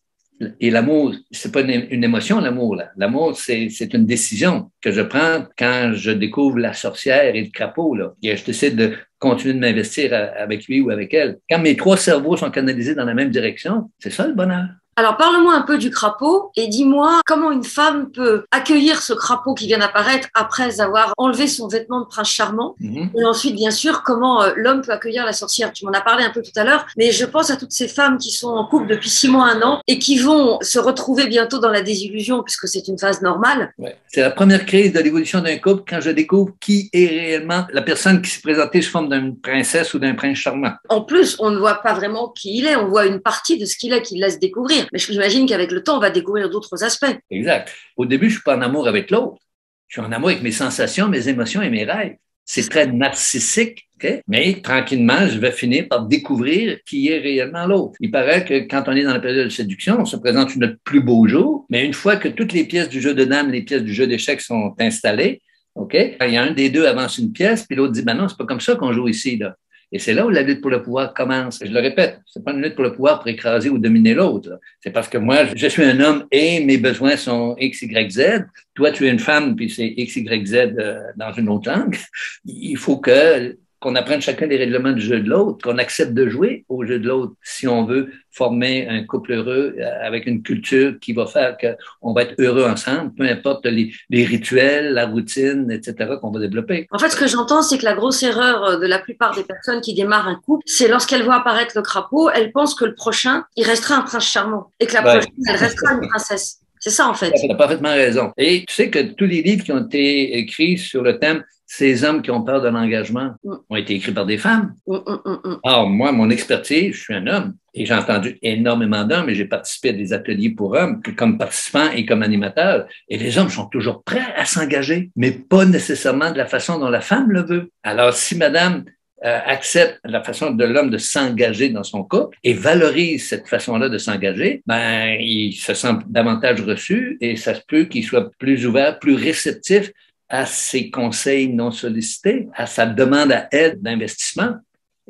Et l'amour, c'est pas une émotion, l'amour, là. L'amour, c'est une décision que je prends quand je découvre la sorcière et le crapaud, là. Et je décide de continuer de m'investir avec lui ou avec elle. Quand mes 3 cerveaux sont canalisés dans la même direction, c'est ça le bonheur. Alors, parle-moi un peu du crapaud et dis-moi comment une femme peut accueillir ce crapaud qui vient d'apparaître après avoir enlevé son vêtement de prince charmant. Et ensuite, bien sûr, comment l'homme peut accueillir la sorcière. Tu m'en as parlé un peu tout à l'heure, mais je pense à toutes ces femmes qui sont en couple depuis 6 mois, 1 an et qui vont se retrouver bientôt dans la désillusion puisque c'est une phase normale. Ouais. C'est la première crise de l'évolution d'un couple quand je découvre qui est réellement la personne qui s'est présentée sous forme d'une princesse ou d'un prince charmant. En plus, on ne voit pas vraiment qui il est, on voit une partie de ce qu'il est qu'il laisse découvrir. Mais j'imagine qu'avec le temps, on va découvrir d'autres aspects. Exact. Au début, je suis pas en amour avec l'autre. Je suis en amour avec mes sensations, mes émotions et mes rêves. C'est très narcissique, okay? Mais tranquillement, je vais finir par découvrir qui est réellement l'autre. Il paraît que quand on est dans la période de séduction, on se présente notre plus beau jour, mais une fois que toutes les pièces du jeu de dames, les pièces du jeu d'échecs sont installées, OK? Il y a un des deux avance une pièce, puis l'autre dit, ben non, c'est pas comme ça qu'on joue ici, là. Et c'est là où la lutte pour le pouvoir commence. Je le répète, c'est pas une lutte pour le pouvoir pour écraser ou dominer l'autre. C'est parce que moi, je suis un homme et mes besoins sont X, Y, Z. Toi, tu es une femme, puis c'est X, Y, Z dans une autre langue. Il faut qu'on apprenne chacun les règlements du jeu de l'autre, qu'on accepte de jouer au jeu de l'autre si on veut former un couple heureux avec une culture qui va faire qu'on va être heureux ensemble, peu importe les rituels, la routine, etc. qu'on va développer. En fait, ce que j'entends, c'est que la grosse erreur de la plupart des personnes qui démarrent un couple, c'est lorsqu'elles voient apparaître le crapaud, elles pensent que le prochain, il restera un prince charmant et que la prochaine, elle restera une princesse. C'est ça, en fait. Tu as parfaitement raison. Et tu sais que tous les livres qui ont été écrits sur le thème ces hommes qui ont peur de l'engagement ont été écrits par des femmes. Alors, moi, mon expertise, je suis un homme et j'ai entendu énormément d'hommes et j'ai participé à des ateliers pour hommes comme participant et comme animateur. Et les hommes sont toujours prêts à s'engager, mais pas nécessairement de la façon dont la femme le veut. Alors, si madame accepte la façon de l'homme de s'engager dans son couple et valorise cette façon-là de s'engager, ben, il se sent davantage reçu et ça se peut qu'il soit plus ouvert, plus réceptif à ses conseils non sollicités, à sa demande à aide d'investissement.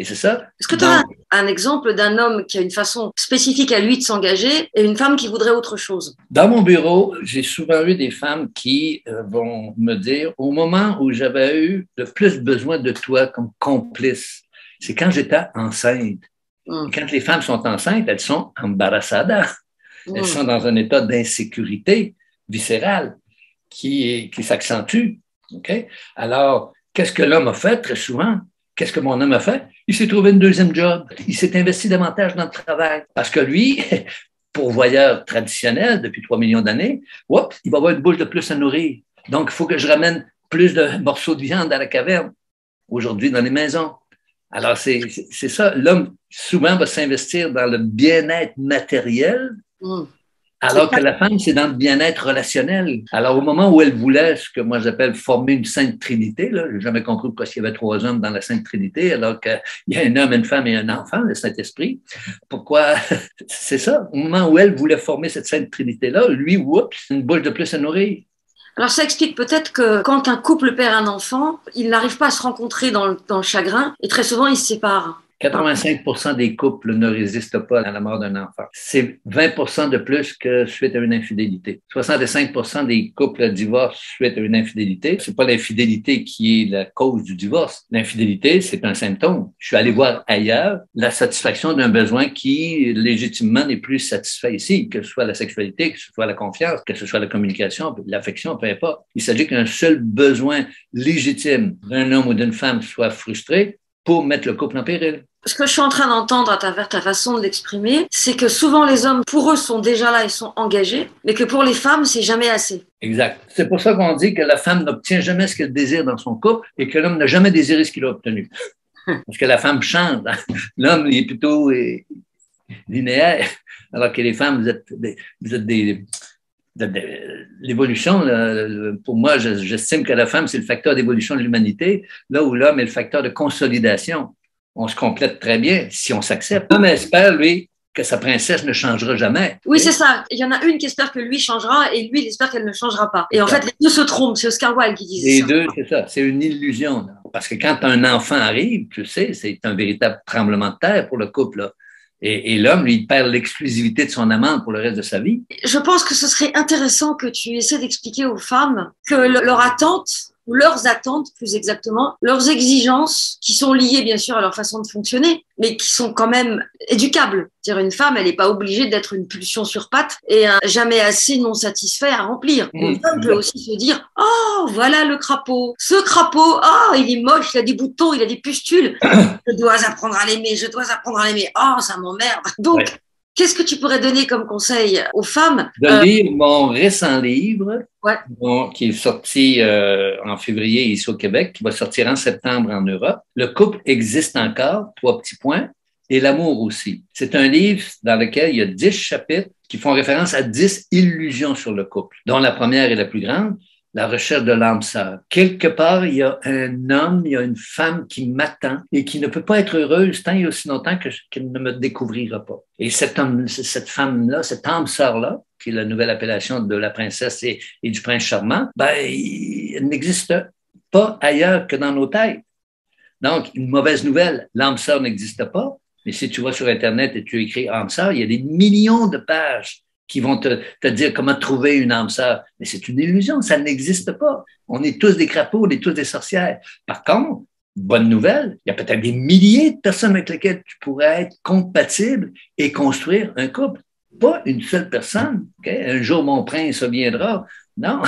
Et c'est ça. Est-ce que tu as un exemple d'un homme qui a une façon spécifique à lui de s'engager et une femme qui voudrait autre chose? Dans mon bureau, j'ai souvent eu des femmes qui vont me dire, au moment où j'avais eu le plus besoin de toi comme complice, c'est quand j'étais enceinte. Et quand les femmes sont enceintes, elles sont embarazadas. Elles sont dans un état d'insécurité viscérale qui s'accentue. Okay? Alors, qu'est-ce que l'homme a fait très souvent? Qu'est-ce que mon homme a fait? Il s'est trouvé une deuxième job. Il s'est investi davantage dans le travail. Parce que lui, pourvoyeur traditionnel depuis 3 millions d'années, il va avoir une bouche de plus à nourrir. Donc, il faut que je ramène plus de morceaux de viande à la caverne aujourd'hui dans les maisons. Alors, c'est ça. L'homme, souvent, va s'investir dans le bien-être matériel, alors que la femme, c'est dans le bien-être relationnel. Alors, au moment où elle voulait ce que moi j'appelle former une sainte trinité, là, j'ai jamais compris pourquoi il y avait 3 hommes dans la sainte trinité, alors qu'il y a un homme, une femme et un enfant, le Saint-Esprit. Pourquoi? C'est ça. Au moment où elle voulait former cette sainte trinité-là, lui, une bouche de plus à nourrir. Alors, ça explique peut-être que quand un couple perd un enfant, il n'arrive pas à se rencontrer dans le chagrin et très souvent, ils se séparent. 85% des couples ne résistent pas à la mort d'un enfant. C'est 20% de plus que suite à une infidélité. 65% des couples divorcent suite à une infidélité. C'est pas l'infidélité qui est la cause du divorce. L'infidélité, c'est un symptôme. Je suis allé voir ailleurs la satisfaction d'un besoin qui, légitimement, n'est plus satisfait ici, que ce soit la sexualité, que ce soit la confiance, que ce soit la communication, l'affection, peu importe. Il s'agit qu'un seul besoin légitime d'un homme ou d'une femme soit frustré pour mettre le couple en péril. Ce que je suis en train d'entendre à travers ta façon de l'exprimer, c'est que souvent les hommes, pour eux, sont déjà là, ils sont engagés, mais que pour les femmes, c'est jamais assez. Exact. C'est pour ça qu'on dit que la femme n'obtient jamais ce qu'elle désire dans son couple et que l'homme n'a jamais désiré ce qu'il a obtenu. Parce que la femme chante. L'homme, il est plutôt linéaire, alors que les femmes, vous êtes l'évolution, pour moi, j'estime que la femme, c'est le facteur d'évolution de l'humanité, là où l'homme est le facteur de consolidation. On se complète très bien si on s'accepte. L'homme espère, lui, que sa princesse ne changera jamais. Oui, c'est ça. Il y en a une qui espère que lui changera et lui, il espère qu'elle ne changera pas. Et en fait, les deux se trompent. C'est Oscar Wilde qui disait ça. Les deux, c'est ça. C'est une illusion. Là. Parce que quand un enfant arrive, tu sais, c'est un véritable tremblement de terre pour le couple, là. Et l'homme, lui, il perd l'exclusivité de son amante pour le reste de sa vie. Je pense que ce serait intéressant que tu essaies d'expliquer aux femmes que leur attente, ou leurs attentes plus exactement, leurs exigences, qui sont liées bien sûr à leur façon de fonctionner, mais qui sont quand même éducables. C'est-à-dire une femme, elle n'est pas obligée d'être une pulsion sur pattes et un jamais assez non satisfait à remplir. Une femme peut aussi se dire « Oh, voilà le crapaud. Ce crapaud, oh, il est moche, il a des boutons, il a des pustules. Je dois apprendre à l'aimer, je dois apprendre à l'aimer. Oh, ça m'emmerde. » Donc, qu'est-ce que tu pourrais donner comme conseil aux femmes? De lire mon récent livre, qui est sorti en février ici au Québec, qui va sortir en septembre en Europe. Le couple existe encore, 3 petits points, et l'amour aussi. C'est un livre dans lequel il y a 10 chapitres qui font référence à 10 illusions sur le couple, dont la première est la plus grande, la recherche de l'âme sœur. Quelque part, il y a un homme, il y a une femme qui m'attend et qui ne peut pas être heureuse tant et aussi longtemps qu'elle ne me découvrira pas. Et cette femme-là, cette âme sœur-là, qui est la nouvelle appellation de la princesse et du prince charmant, elle n'existe pas ailleurs que dans nos têtes. Donc, une mauvaise nouvelle, l'âme sœur n'existe pas, mais si tu vas sur Internet et tu écris âme sœur, il y a des millions de pages qui vont te dire comment trouver une âme sœur. Mais c'est une illusion, ça n'existe pas. On est tous des crapauds, on est tous des sorcières. Par contre, bonne nouvelle, il y a peut-être des milliers de personnes avec lesquelles tu pourrais être compatible et construire un couple. Pas une seule personne. Okay? Un jour, mon prince viendra. Non.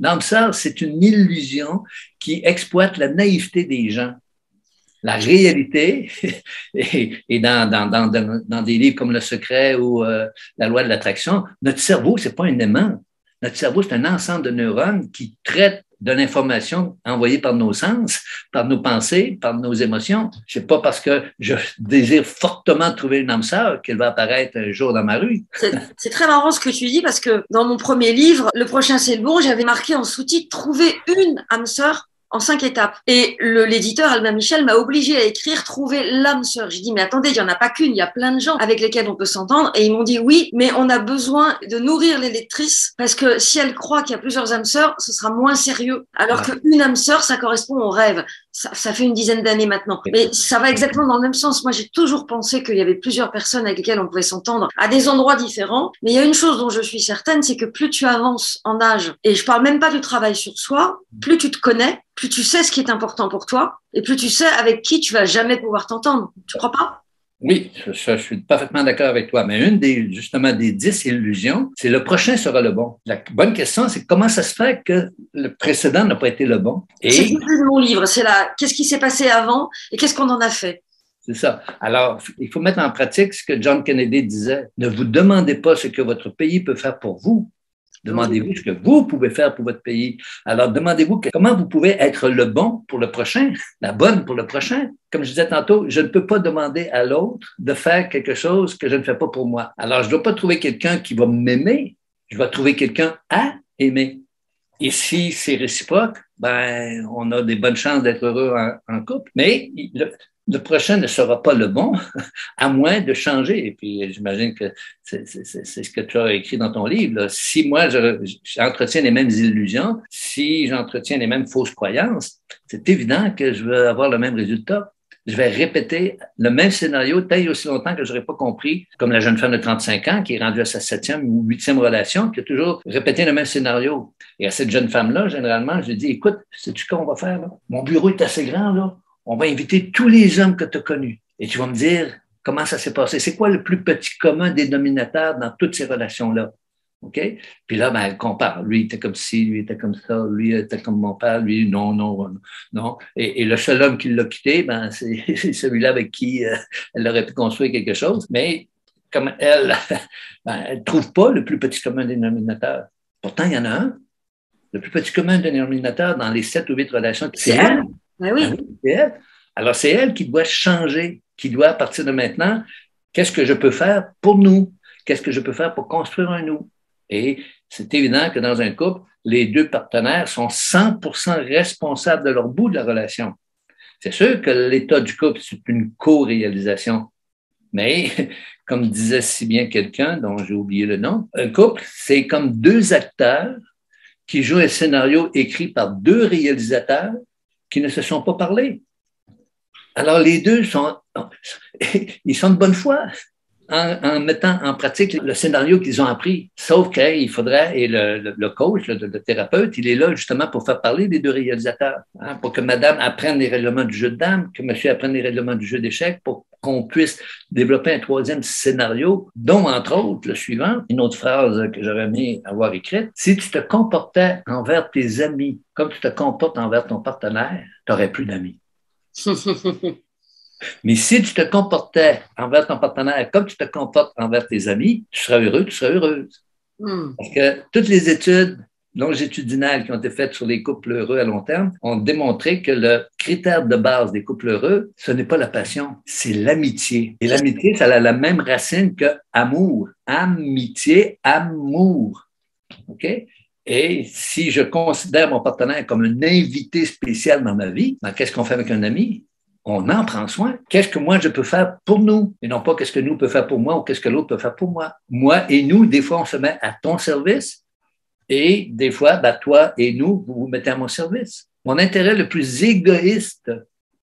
L'âme sœur, c'est une illusion qui exploite la naïveté des gens. La réalité, et dans des livres comme Le Secret ou La Loi de l'attraction, notre cerveau, c'est pas un aimant. Notre cerveau, c'est un ensemble de neurones qui traitent de l'information envoyée par nos sens, par nos pensées, par nos émotions. C'est pas parce que je désire fortement trouver une âme sœur qu'elle va apparaître un jour dans ma rue. C'est très marrant ce que tu dis parce que dans mon premier livre, Le prochain c'est le bon, j'avais marqué en sous-titre « Trouver une âme sœur ». en 5 étapes. Et l'éditeur, Albin Michel, m'a obligé à écrire « Trouver l'âme sœur ». J'ai dit, mais attendez, il n'y en a pas qu'une, il y a plein de gens avec lesquels on peut s'entendre. Et ils m'ont dit, oui, mais on a besoin de nourrir les lectrices parce que si elles croient qu'il y a plusieurs âmes sœurs, ce sera moins sérieux. Alors qu'une âme sœur, ça correspond au rêve. Ça fait une dizaine d'années maintenant. Mais ça va exactement dans le même sens. Moi, j'ai toujours pensé qu'il y avait plusieurs personnes avec lesquelles on pouvait s'entendre à des endroits différents. Mais il y a une chose dont je suis certaine, c'est que plus tu avances en âge, et je parle même pas du travail sur soi, plus tu te connais, plus tu sais ce qui est important pour toi, et plus tu sais avec qui tu vas jamais pouvoir t'entendre. Tu crois pas? Oui, je suis parfaitement d'accord avec toi. Mais justement, des 10 illusions, c'est le prochain sera le bon. La bonne question, c'est comment ça se fait que le précédent n'a pas été le bon? C'est le plus de mon livre. C'est là, qu'est-ce qui s'est passé avant et qu'est-ce qu'on en a fait? C'est ça. Alors, il faut mettre en pratique ce que John Kennedy disait. Ne vous demandez pas ce que votre pays peut faire pour vous. Demandez-vous ce que vous pouvez faire pour votre pays. Alors, demandez-vous comment vous pouvez être le bon pour le prochain, la bonne pour le prochain. Comme je disais tantôt, je ne peux pas demander à l'autre de faire quelque chose que je ne fais pas pour moi. Alors, je ne dois pas trouver quelqu'un qui va m'aimer, je dois trouver quelqu'un à aimer. Et si c'est réciproque, ben, on a des bonnes chances d'être heureux en couple. Mais le prochain ne sera pas le bon, à moins de changer. Et puis, j'imagine que c'est ce que tu as écrit dans ton livre, là. Si moi, j'entretiens les mêmes illusions, si j'entretiens les mêmes fausses croyances, c'est évident que je vais avoir le même résultat. Je vais répéter le même scénario tant et aussi longtemps que je n'aurai pas compris, comme la jeune femme de 35 ans qui est rendue à sa 7e ou 8e relation, qui a toujours répété le même scénario. Et à cette jeune femme-là, généralement, je lui dis, écoute, sais-tu quoi on va faire, là? Mon bureau est assez grand, là. On va inviter tous les hommes que tu as connus. Et tu vas me dire comment ça s'est passé. C'est quoi le plus petit commun dénominateur dans toutes ces relations-là? OK? Puis là, ben, elle compare. Lui était comme ci, lui était comme ça, lui était comme mon père, lui, non, non, non. Et le seul homme qui l'a quitté, ben, c'est celui-là avec qui elle aurait pu construire quelque chose. Mais comme elle, ben, elle ne trouve pas le plus petit commun dénominateur. Pourtant, il y en a un. Le plus petit commun dénominateur dans les 7 ou 8 relations, c'est elle. Ben oui. Ben oui, c'est elle. Alors, c'est elle qui doit changer, qui doit, à partir de maintenant, qu'est-ce que je peux faire pour nous? Qu'est-ce que je peux faire pour construire un nous? Et c'est évident que dans un couple, les deux partenaires sont 100% responsables de leur bout de la relation. C'est sûr que l'état du couple, c'est une co-réalisation. Mais, comme disait si bien quelqu'un, dont j'ai oublié le nom, un couple, c'est comme deux acteurs qui jouent un scénario écrit par deux réalisateurs qui ne se sont pas parlé. Alors, les deux ils sont de bonne foi en mettant en pratique le scénario qu'ils ont appris. Sauf qu'il faudrait, et le coach, le thérapeute, il est là justement pour faire parler les deux réalisateurs, hein, pour que madame apprenne les règlements du jeu de dames, que monsieur apprenne les règlements du jeu d'échecs, pour qu'on puisse développer un troisième scénario, dont, entre autres, le suivant, une autre phrase que j'aurais aimé avoir écrite, si tu te comportais envers tes amis comme tu te comportes envers ton partenaire, tu n'aurais plus d'amis. Mais si tu te comportais envers ton partenaire comme tu te comportes envers tes amis, tu seras heureux, tu seras heureuse. Parce que toutes les études longitudinales qui ont été faites sur les couples heureux à long terme ont démontré que le critère de base des couples heureux, ce n'est pas la passion, c'est l'amitié. Et l'amitié, ça a la même racine que amour. Amitié, amour. OK? Et si je considère mon partenaire comme un invité spécial dans ma vie, ben, qu'est-ce qu'on fait avec un ami? On en prend soin. Qu'est-ce que moi, je peux faire pour nous? Et non pas qu'est-ce que nous peut faire pour moi ou qu'est-ce que l'autre peut faire pour moi. Moi et nous, des fois, on se met à ton service et des fois, ben, toi et nous, vous vous mettez à mon service. Mon intérêt le plus égoïste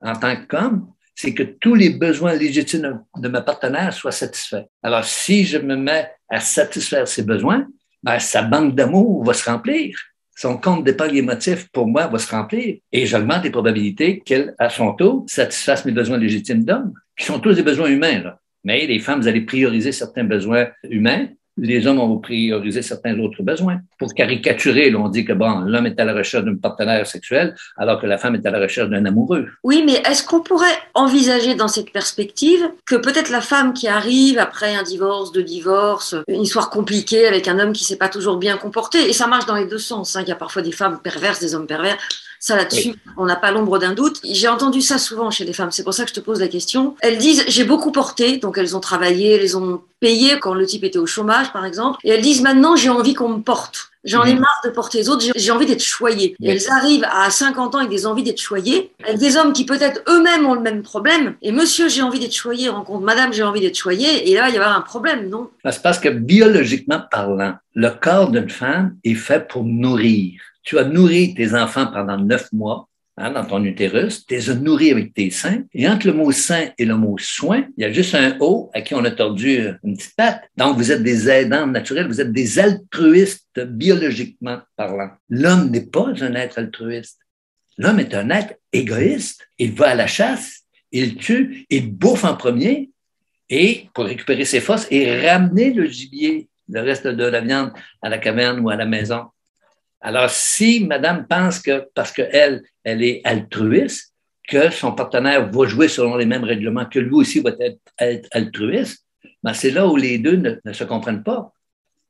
en tant qu'homme, c'est que tous les besoins légitimes de ma partenaire soient satisfaits. Alors, si je me mets à satisfaire ses besoins, ben, sa banque d'amour va se remplir. Son compte d'épargne émotif, pour moi, va se remplir et j'augmente les probabilités qu'elle, à son tour, satisfasse mes besoins légitimes d'homme, qui sont tous des besoins humains, là. Mais les femmes, vous allez prioriser certains besoins humains. Les hommes vont prioriser certains autres besoins. Pour caricaturer, là, on dit que bon, l'homme est à la recherche d'un partenaire sexuel, alors que la femme est à la recherche d'un amoureux. Oui, mais est-ce qu'on pourrait envisager dans cette perspective que peut-être la femme qui arrive après un divorce, deux divorces, une histoire compliquée avec un homme qui ne s'est pas toujours bien comporté, et ça marche dans les deux sens, hein, il y a parfois des femmes perverses, des hommes pervers, ça là-dessus, oui. On n'a pas l'ombre d'un doute. J'ai entendu ça souvent chez les femmes, c'est pour ça que je te pose la question. Elles disent, j'ai beaucoup porté, donc elles ont travaillé, elles ont payé quand le type était au chômage, par exemple, et elles disent, maintenant, j'ai envie qu'on me porte. J'en ai marre de porter les autres, j'ai envie d'être choyée. Et elles arrivent à 50 ans avec des envies d'être choyées, avec des hommes qui peut-être eux-mêmes ont le même problème. Et monsieur, j'ai envie d'être choyé, rencontre madame, j'ai envie d'être choyée. Et là, il y a un problème, non? C'est parce que biologiquement parlant, le corps d'une femme est fait pour nourrir. Tu as nourri tes enfants pendant 9 mois. Dans ton utérus, tu les as nourris avec tes seins. Et entre le mot sein et le mot soin, il y a juste un O à qui on a tordu une petite patte. Donc, vous êtes des aidants naturels, vous êtes des altruistes biologiquement parlant. L'homme n'est pas un être altruiste. L'homme est un être égoïste. Il va à la chasse, il tue, il bouffe en premier et pour récupérer ses forces et ramener le gibier, le reste de la viande à la caverne ou à la maison. Alors, si madame pense que, parce qu'elle est altruiste, que son partenaire va jouer selon les mêmes règlements, que lui aussi va être altruiste, ben c'est là où les deux ne se comprennent pas.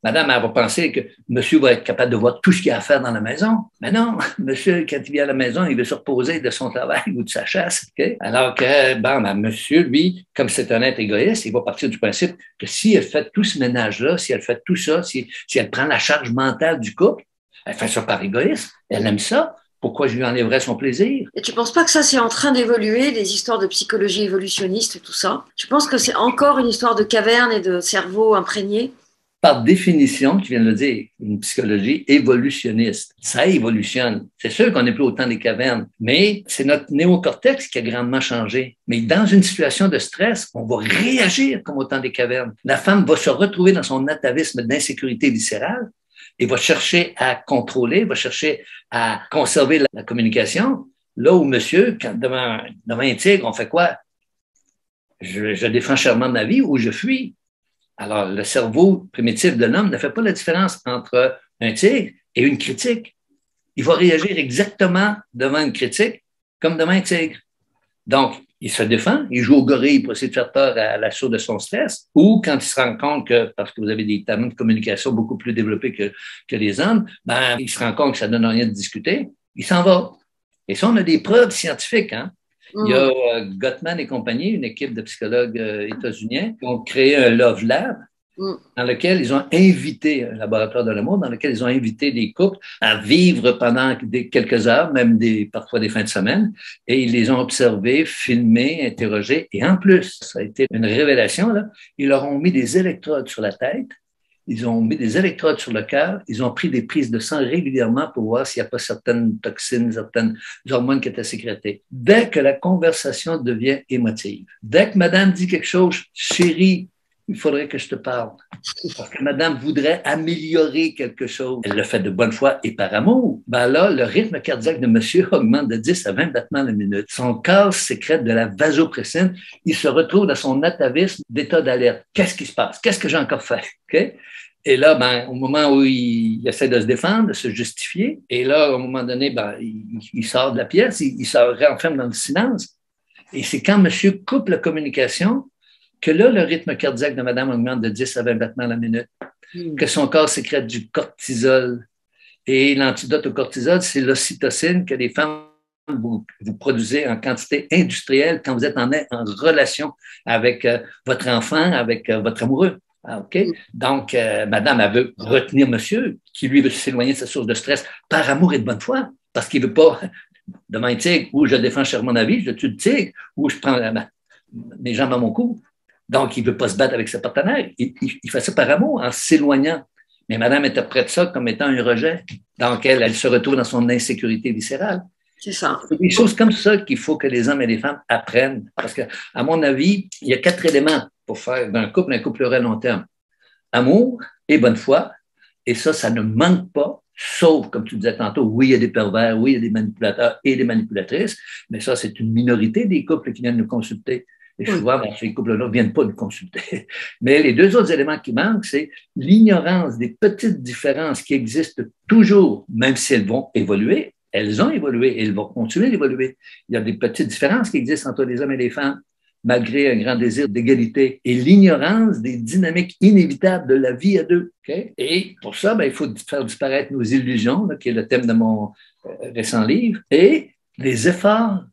Madame, elle va penser que monsieur va être capable de voir tout ce qu'il y a à faire dans la maison. Mais non, monsieur, quand il vient à la maison, il veut se reposer de son travail ou de sa chasse. Okay? Alors que, monsieur, lui, comme c'est un être égoïste, il va partir du principe que si elle fait tout ce ménage-là, si elle fait tout ça, si elle prend la charge mentale du couple, elle fait ça par égoïsme. Elle aime ça. Pourquoi je lui enlèverais son plaisir? Et tu penses pas que ça, c'est en train d'évoluer, les histoires de psychologie évolutionniste et tout ça? Tu penses que c'est encore une histoire de caverne et de cerveau imprégné? Par définition, tu viens de le dire, une psychologie évolutionniste. Ça évolutionne. C'est sûr qu'on n'est plus au temps des cavernes, mais c'est notre néocortex qui a grandement changé. Mais dans une situation de stress, on va réagir comme au temps des cavernes. La femme va se retrouver dans son atavisme d'insécurité viscérale et va chercher à contrôler, va chercher à conserver la communication. Là où monsieur, quand devant un tigre, on fait quoi? Je défends chèrement ma vie ou je fuis. Alors, le cerveau primitif de l'homme ne fait pas la différence entre un tigre et une critique. Il va réagir exactement devant une critique comme devant un tigre. Donc, il se défend, il joue au gorille pour essayer de faire peur à l'assaut de son stress, ou quand il se rend compte que, parce que vous avez des talents de communication beaucoup plus développés que les hommes, il se rend compte que ça ne donne rien de discuter, il s'en va. Et ça, on a des preuves scientifiques, hein. Il y a Gottman et compagnie, une équipe de psychologues états-uniens, qui ont créé un Love Lab dans lequel ils ont invité, un laboratoire de l'amour, dans lequel ils ont invité des couples à vivre pendant quelques heures, même parfois des fins de semaine, et ils les ont observés, filmés, interrogés, et en plus, ça a été une révélation, là, ils leur ont mis des électrodes sur la tête, ils ont mis des électrodes sur le cœur, ils ont pris des prises de sang régulièrement pour voir s'il n'y a pas certaines toxines, certaines hormones qui étaient sécrétées. Dès que la conversation devient émotive, dès que madame dit quelque chose, chérie, il faudrait que je te parle. Parce que madame voudrait améliorer quelque chose. Elle le fait de bonne foi et par amour. Là, le rythme cardiaque de monsieur augmente de 10 à 20 battements la minute. Son corps sécrète de la vasopressine. Il se retrouve dans son atavisme d'état d'alerte. Qu'est-ce qui se passe? Qu'est-ce que j'ai encore fait? Okay? Et là, au moment où il essaie de se défendre, de se justifier, et là, à un moment donné, il sort de la pièce, il se renferme dans le silence. Et c'est quand monsieur coupe la communication que là, le rythme cardiaque de madame augmente de 10 à 20 battements la minute, que son corps sécrète du cortisol. Et l'antidote au cortisol, c'est l'ocytocine que les femmes vous produisez en quantité industrielle quand vous êtes en relation avec votre enfant, avec votre amoureux. Okay? Donc, madame, elle veut retenir monsieur, qui lui veut s'éloigner de sa source de stress par amour et de bonne foi, parce qu'il ne veut pas, devant un tigre, où je défends chèrement ma vie, je tue le tigre, ou je prends mes jambes à mon cou. Donc, il ne veut pas se battre avec ses partenaires. Il fait ça par amour, en s'éloignant. Mais madame interprète ça comme étant un rejet. Donc, elle se retrouve dans son insécurité viscérale. C'est ça. C'est des choses comme ça qu'il faut que les hommes et les femmes apprennent. Parce que, à mon avis, il y a 4 éléments pour faire d'un couple un couple heureux à long terme. Amour et bonne foi. Et ça ne manque pas, sauf, comme tu disais tantôt, oui, il y a des pervers, oui, il y a des manipulateurs et des manipulatrices, mais ça, c'est une minorité des couples qui viennent nous consulter. Et souvent, ces couples-là ne viennent pas nous consulter. Mais les 2 autres éléments qui manquent, c'est l'ignorance des petites différences qui existent toujours, même si elles vont évoluer. Elles ont évolué et elles vont continuer d'évoluer. Il y a des petites différences qui existent entre les hommes et les femmes, malgré un grand désir d'égalité, et l'ignorance des dynamiques inévitables de la vie à deux. Okay? Et pour ça, il faut faire disparaître nos illusions, là, qui est le thème de mon récent livre, et les efforts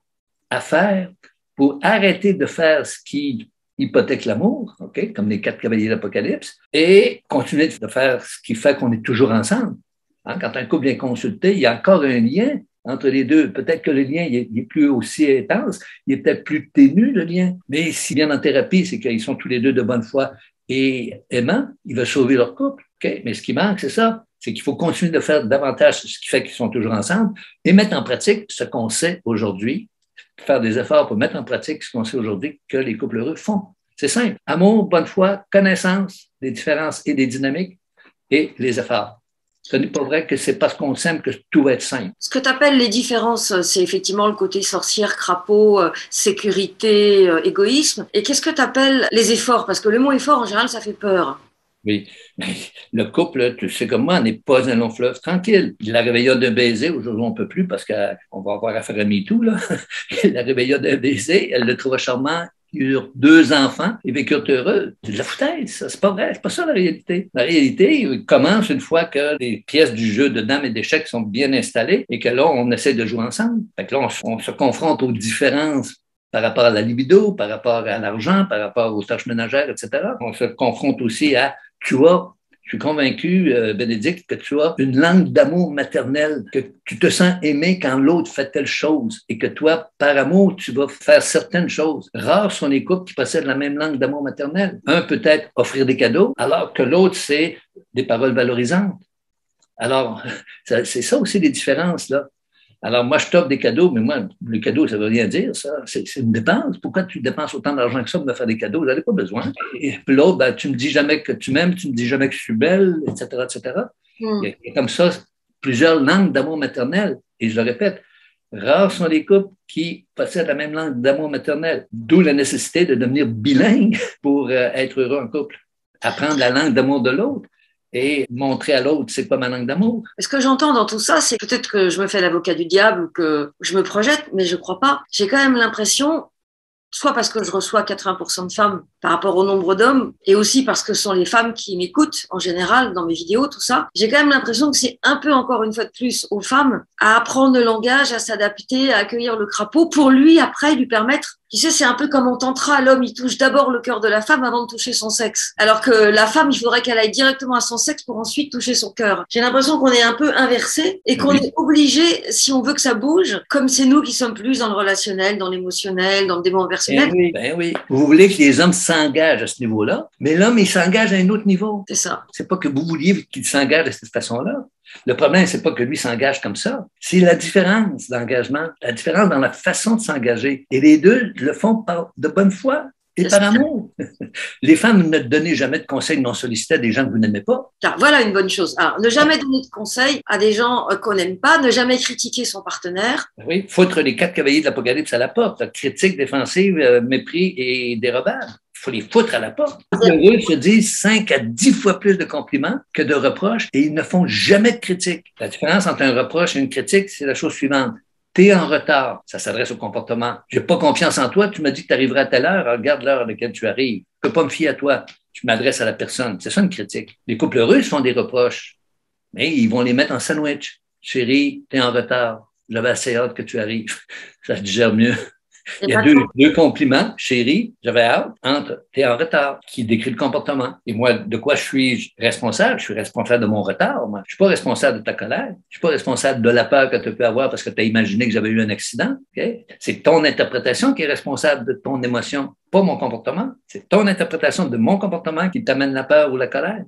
à faire pour arrêter de faire ce qui hypothèque l'amour, comme les 4 cavaliers d'Apocalypse, et continuer de faire ce qui fait qu'on est toujours ensemble. Hein, quand un couple vient consulter, il y a encore un lien entre les deux. Peut-être que le lien il est plus aussi intense, il est peut-être plus ténu, le lien. Mais s'ils viennent en thérapie, c'est qu'ils sont tous les deux de bonne foi et aimants, ils veulent sauver leur couple. Okay? Mais ce qui manque, c'est ça. C'est qu'il faut continuer de faire davantage ce qui fait qu'ils sont toujours ensemble et mettre en pratique ce qu'on sait aujourd'hui, faire des efforts pour mettre en pratique ce qu'on sait aujourd'hui que les couples heureux font. C'est simple. Amour, bonne foi, connaissance des différences et des dynamiques et les efforts. Ce n'est pas vrai que c'est parce qu'on s'aime que tout va être simple. Ce que tu appelles les différences, c'est effectivement le côté sorcière, crapaud, sécurité, égoïsme. Et qu'est-ce que tu appelles les efforts? Parce que le mot effort, en général, ça fait peur. Oui, mais le couple, tu sais comme moi, n'est pas un long fleuve tranquille. La rébellion d'un baiser, aujourd'hui, on ne peut plus parce qu'on va avoir affaire à MeToo, là. La rébellion d'un baiser, elle le trouva charmant. Ils eurent 2 enfants et vécurent heureux. C'est de la foutaise, ça. C'est pas vrai. C'est pas ça la réalité. La réalité commence une fois que les pièces du jeu de dames et d'échecs sont bien installées et que là, on essaie de jouer ensemble. Fait que là, on se confronte aux différences par rapport à la libido, par rapport à l'argent, par rapport aux tâches ménagères, etc. On se confronte aussi à, tu vois, je suis convaincu, Bénédicte, que tu as une langue d'amour maternelle, que tu te sens aimé quand l'autre fait telle chose et que toi, par amour, tu vas faire certaines choses. Rares sont les couples qui possèdent la même langue d'amour maternelle. Un peut-être offrir des cadeaux, alors que l'autre, c'est des paroles valorisantes. Alors, c'est ça aussi les différences, là. Alors, moi, je t'offre des cadeaux, mais moi, le cadeau, ça ne veut rien dire, ça. C'est une dépense. Pourquoi tu dépenses autant d'argent que ça pour me faire des cadeaux? J'en ai pas besoin. Et puis l'autre, ben, tu me dis jamais que tu m'aimes, tu me dis jamais que je suis belle, etc., etc. Il y a comme ça plusieurs langues d'amour maternel. Et je le répète, rares sont les couples qui possèdent la même langue d'amour maternel. D'où la nécessité de devenir bilingue pour être heureux en couple. Apprendre la langue d'amour de l'autre et montrer à l'autre c'est quoi ma langue d'amour. Ce que j'entends dans tout ça, c'est peut-être que je me fais l'avocat du diable ou que je me projette, mais je crois pas. J'ai quand même l'impression, soit parce que je reçois 80% de femmes par rapport au nombre d'hommes, et aussi parce que ce sont les femmes qui m'écoutent en général dans mes vidéos, tout ça, j'ai quand même l'impression que c'est un peu encore une fois de plus aux femmes à apprendre le langage, à s'adapter, à accueillir le crapaud pour lui après lui permettre. Tu sais, c'est un peu comme en tantra, l'homme, il touche d'abord le cœur de la femme avant de toucher son sexe. Alors que la femme, il faudrait qu'elle aille directement à son sexe pour ensuite toucher son cœur. J'ai l'impression qu'on est un peu inversé et qu'on est obligé, si on veut que ça bouge, comme c'est nous qui sommes plus dans le relationnel, dans l'émotionnel, dans le développement personnel. Ben oui. Vous voulez que les hommes s'engagent à ce niveau-là, mais l'homme, il s'engage à un autre niveau. C'est ça. C'est pas que vous vouliez qu'il s'engage de cette façon-là. Le problème, c'est pas que lui s'engage comme ça. C'est la différence d'engagement, la différence dans la façon de s'engager. Et les deux le font de bonne foi et par amour. Les femmes, ne donnez jamais de conseils non sollicités à des gens que vous n'aimez pas. Car voilà une bonne chose. Alors, ne jamais donner de conseils à des gens qu'on n'aime pas, ne jamais critiquer son partenaire. Oui, foutre les 4 cavaliers de l'Apocalypse à la porte. Critique, défensive, mépris et dérobade. Il faut les foutre à la porte. Eux se disent 5 à 10 fois plus de compliments que de reproches et ils ne font jamais de critique. La différence entre un reproche et une critique, c'est la chose suivante. T'es en retard. Ça s'adresse au comportement. J'ai pas confiance en toi. Tu m'as dit que tu arriverais à telle heure. Regarde l'heure à laquelle tu arrives. Je peux pas me fier à toi. Tu m'adresses à la personne. C'est ça une critique. Les couples heureux font des reproches, mais ils vont les mettre en sandwich. Chérie, t'es en retard. J'avais assez hâte que tu arrives. Ça se digère mieux. Il y a deux compliments, chérie, j'avais hâte, entre t'es en retard, qui décrit le comportement. Et moi, de quoi je suis responsable? Je suis responsable de mon retard, moi. Je suis pas responsable de ta colère. Je suis pas responsable de la peur que tu peux avoir parce que tu as imaginé que j'avais eu un accident. Okay? C'est ton interprétation qui est responsable de ton émotion, pas mon comportement. C'est ton interprétation de mon comportement qui t'amène la peur ou la colère.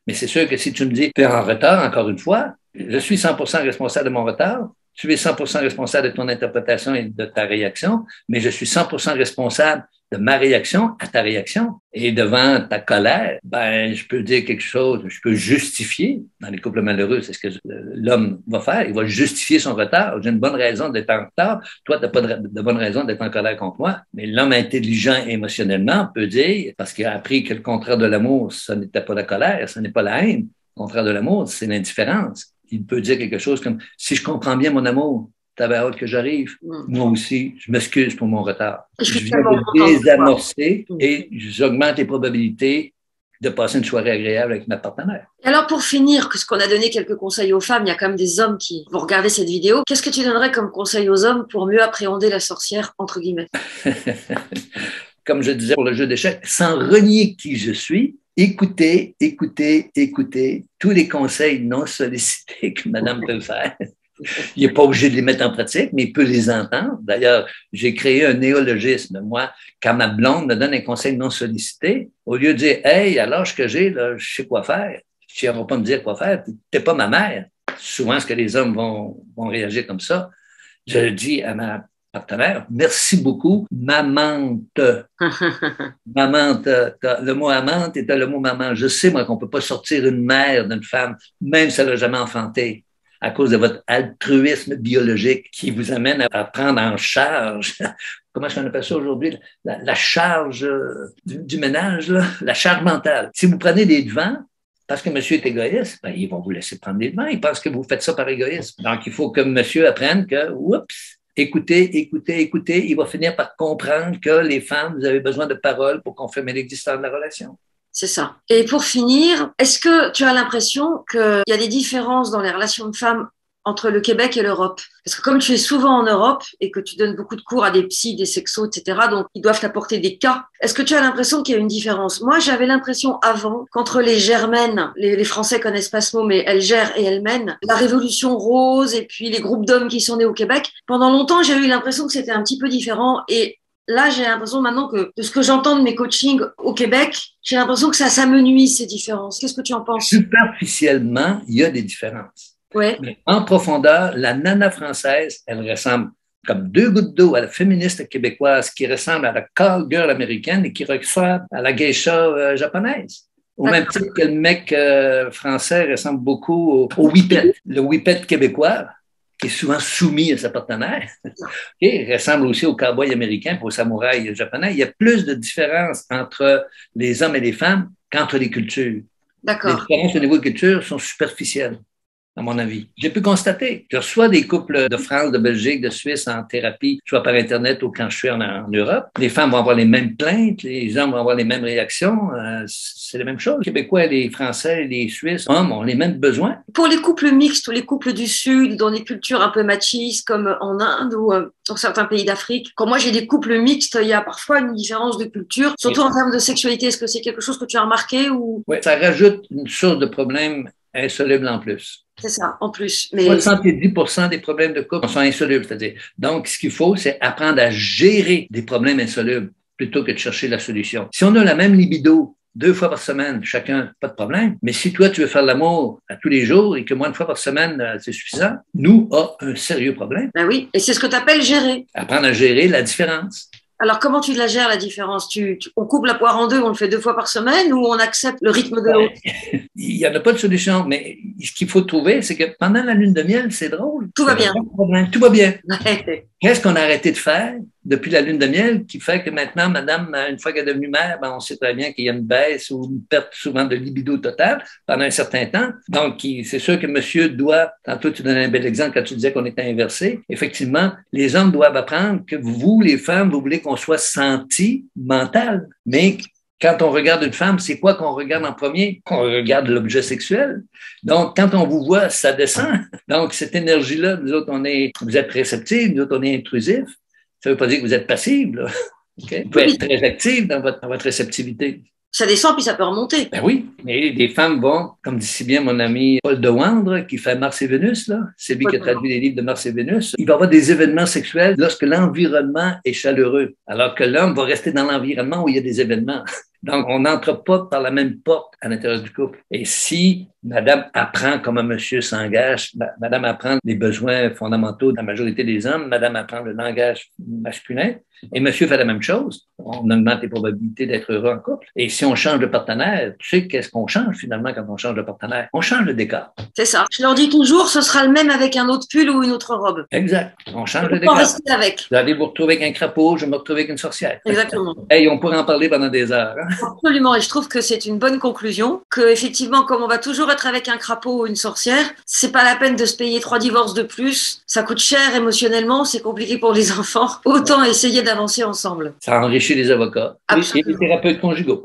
Mais c'est sûr que si tu me dis, t'es en retard, encore une fois, je suis 100% responsable de mon retard. Tu es 100% responsable de ton interprétation et de ta réaction, mais je suis 100% responsable de ma réaction à ta réaction. Et devant ta colère, ben, je peux dire quelque chose, je peux justifier. Dans les couples malheureux, c'est ce que l'homme va faire. Il va justifier son retard. J'ai une bonne raison d'être en retard. Toi, tu n'as pas de bonne raison d'être en colère contre moi. Mais l'homme intelligent émotionnellement peut dire, parce qu'il a appris que le contraire de l'amour, ce n'était pas la colère, ce n'est pas la haine. Le contraire de l'amour, c'est l'indifférence. Il peut dire quelque chose comme « Si je comprends bien mon amour, t'avais hâte que j'arrive. Moi aussi, je m'excuse pour mon retard. Je viens de désamorcer et j'augmente les probabilités de passer une soirée agréable avec ma partenaire. » Alors pour finir, puisqu'on a donné quelques conseils aux femmes, il y a quand même des hommes qui vont regarder cette vidéo. Qu'est-ce que tu donnerais comme conseil aux hommes pour mieux appréhender la sorcière, entre guillemets? Comme je disais pour le jeu d'échecs, sans renier qui je suis, écoutez, écoutez, écoutez tous les conseils non sollicités que madame peut faire. Il n'est pas obligé de les mettre en pratique, mais il peut les entendre. D'ailleurs, j'ai créé un néologisme. Moi, quand ma blonde me donne un conseil non sollicité, au lieu de dire « Hey, à l'âge que j'ai, là, je sais quoi faire », tu ne vas pas me dire quoi faire, tu n'es pas ma mère. Souvent, ce que les hommes vont réagir comme ça. Je dis à ma partenaire, merci beaucoup, mamante. Mamante, le mot amante et le mot maman. Je sais, moi, qu'on ne peut pas sortir une mère d'une femme, même si elle n'a jamais enfanté, à cause de votre altruisme biologique qui vous amène à prendre en charge, comment est-ce qu'on appelle ça aujourd'hui, la charge du ménage, là, la charge mentale. Si vous prenez des devants, parce que monsieur est égoïste, ben, ils vont vous laisser prendre des devants. Ils pensent que vous faites ça par égoïsme. Donc, il faut que monsieur apprenne que, oups, écoutez, écoutez, écoutez. Il va finir par comprendre que les femmes, vous avez besoin de paroles pour confirmer l'existence de la relation. C'est ça. Et pour finir, est-ce que tu as l'impression qu'il y a des différences dans les relations de femmes entre le Québec et l'Europe? Parce que comme tu es souvent en Europe et que tu donnes beaucoup de cours à des psys, des sexos, etc., donc ils doivent t'apporter des cas. Est-ce que tu as l'impression qu'il y a une différence? Moi, j'avais l'impression avant qu'entre les germaines, les Français connaissent pas ce mot, mais elles gèrent et elles mènent, la Révolution rose et puis les groupes d'hommes qui sont nés au Québec, pendant longtemps, j'ai eu l'impression que c'était un petit peu différent et là, j'ai l'impression maintenant que de ce que j'entends de mes coachings au Québec, j'ai l'impression que ça s'amenuise ces différences. Qu'est-ce que tu en penses? Superficiellement, il y a des différences. Ouais. Mais en profondeur, la nana française, elle ressemble comme deux gouttes d'eau à la féministe québécoise qui ressemble à la call girl américaine et qui ressemble à la geisha japonaise. Au même titre que le mec français ressemble beaucoup au whippet, le whippet québécois, qui est souvent soumis à sa partenaire. Il ressemble aussi au cowboy américain et au samouraï japonais. Il y a plus de différences entre les hommes et les femmes qu'entre les cultures. D'accord. Les différences au niveau de culture sont superficielles, à mon avis. J'ai pu constater. Je reçois des couples de France, de Belgique, de Suisse en thérapie, soit par Internet ou quand je suis en Europe. Les femmes vont avoir les mêmes plaintes, les hommes vont avoir les mêmes réactions. C'est la même chose. Les Québécois, les Français, les Suisses, hommes ont les mêmes besoins. Pour les couples mixtes ou les couples du Sud, dans des cultures un peu machistes comme en Inde ou dans certains pays d'Afrique, quand moi j'ai des couples mixtes, il y a parfois une différence de culture, surtout en termes de sexualité. Est-ce que c'est quelque chose que tu as remarqué ou... Oui, ça rajoute une source de problèmes insolubles en plus. C'est ça, en plus. Mais 70% des problèmes de couple sont insolubles, c'est-à-dire. Donc, ce qu'il faut, c'est apprendre à gérer des problèmes insolubles plutôt que de chercher la solution. Si on a la même libido 2 fois par semaine, chacun, pas de problème. Mais si toi, tu veux faire l'amour à tous les jours et que moi, 1 fois par semaine, c'est suffisant, nous, a un sérieux problème. Ben oui, et c'est ce que tu appelles gérer. Apprendre à gérer la différence. Alors, comment tu la gères, la différence? On coupe la poire en deux, on le fait 2 fois par semaine ou on accepte le rythme de l'autre? Il n'y en a pas de solution, mais ce qu'il faut trouver, c'est que pendant la lune de miel, c'est drôle. Tout va bien. Tout va bien. Qu'est-ce qu'on a arrêté de faire depuis la lune de miel qui fait que maintenant, madame, une fois qu'elle est devenue mère, ben, on sait très bien qu'il y a une baisse ou une perte souvent de libido totale pendant un certain temps. Donc, c'est sûr que monsieur doit, tantôt tu donnais un bel exemple quand tu disais qu'on était inversé, effectivement, les hommes doivent apprendre que vous, les femmes, vous voulez qu'on soit sentimental, mais quand on regarde une femme, c'est quoi qu'on regarde en premier? On regarde l'objet sexuel. Donc, quand on vous voit, ça descend. Donc, cette énergie-là, nous autres, vous êtes réceptifs, nous autres, on est intrusifs. Ça ne veut pas dire que vous êtes passible. Là. Okay? Vous pouvez être très actif dans votre réceptivité. Ça descend puis ça peut remonter. Ben oui, mais des femmes vont, comme dit si bien mon ami Paul de Wandre, qui fait Mars et Vénus, là, c'est lui qui a traduit les livres de Mars et Vénus, il va y avoir des événements sexuels lorsque l'environnement est chaleureux, alors que l'homme va rester dans l'environnement où il y a des événements. Donc, on n'entre pas par la même porte à l'intérieur du couple. Et si madame apprend comment monsieur s'engage, madame apprend les besoins fondamentaux de la majorité des hommes, madame apprend le langage masculin, et monsieur fait la même chose, on augmente les probabilités d'être heureux en couple. Et si on change de partenaire, tu sais qu'est-ce qu'on change finalement quand on change de partenaire? On change le décor. C'est ça. Je leur dis toujours, ce sera le même avec un autre pull ou une autre robe. Exact. On change le décor. On va rester avec. Vous allez vous retrouver avec un crapaud, je vais me retrouver avec une sorcière. Exactement. Hey, on pourrait en parler pendant des heures. Hein? Absolument. Et je trouve que c'est une bonne conclusion, que effectivement, comme on va toujours être avec un crapaud ou une sorcière, c'est pas la peine de se payer 3 divorces de plus. Ça coûte cher émotionnellement, c'est compliqué pour les enfants. Autant essayer d'avancer ensemble. Ça enrichit les avocats et les thérapeutes conjugaux.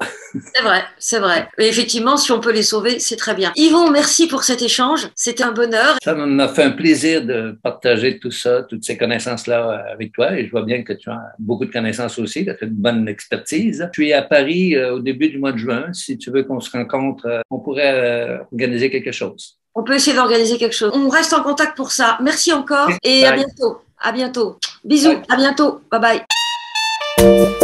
C'est vrai, c'est vrai. Et effectivement, si on peut les sauver, c'est très bien. Yvon, merci pour cet échange. C'était un bonheur. Ça m'a fait un plaisir de partager tout ça, toutes ces connaissances-là avec toi. Et je vois bien que tu as beaucoup de connaissances aussi, tu as fait une bonne expertise. Je suis à Paris au début du mois de juin. Si tu veux qu'on se rencontre, on pourrait organiser quelque chose. On peut essayer d'organiser quelque chose. On reste en contact pour ça. Merci encore et à bientôt. À bientôt. Bisous. Bye. À bientôt. Bye bye.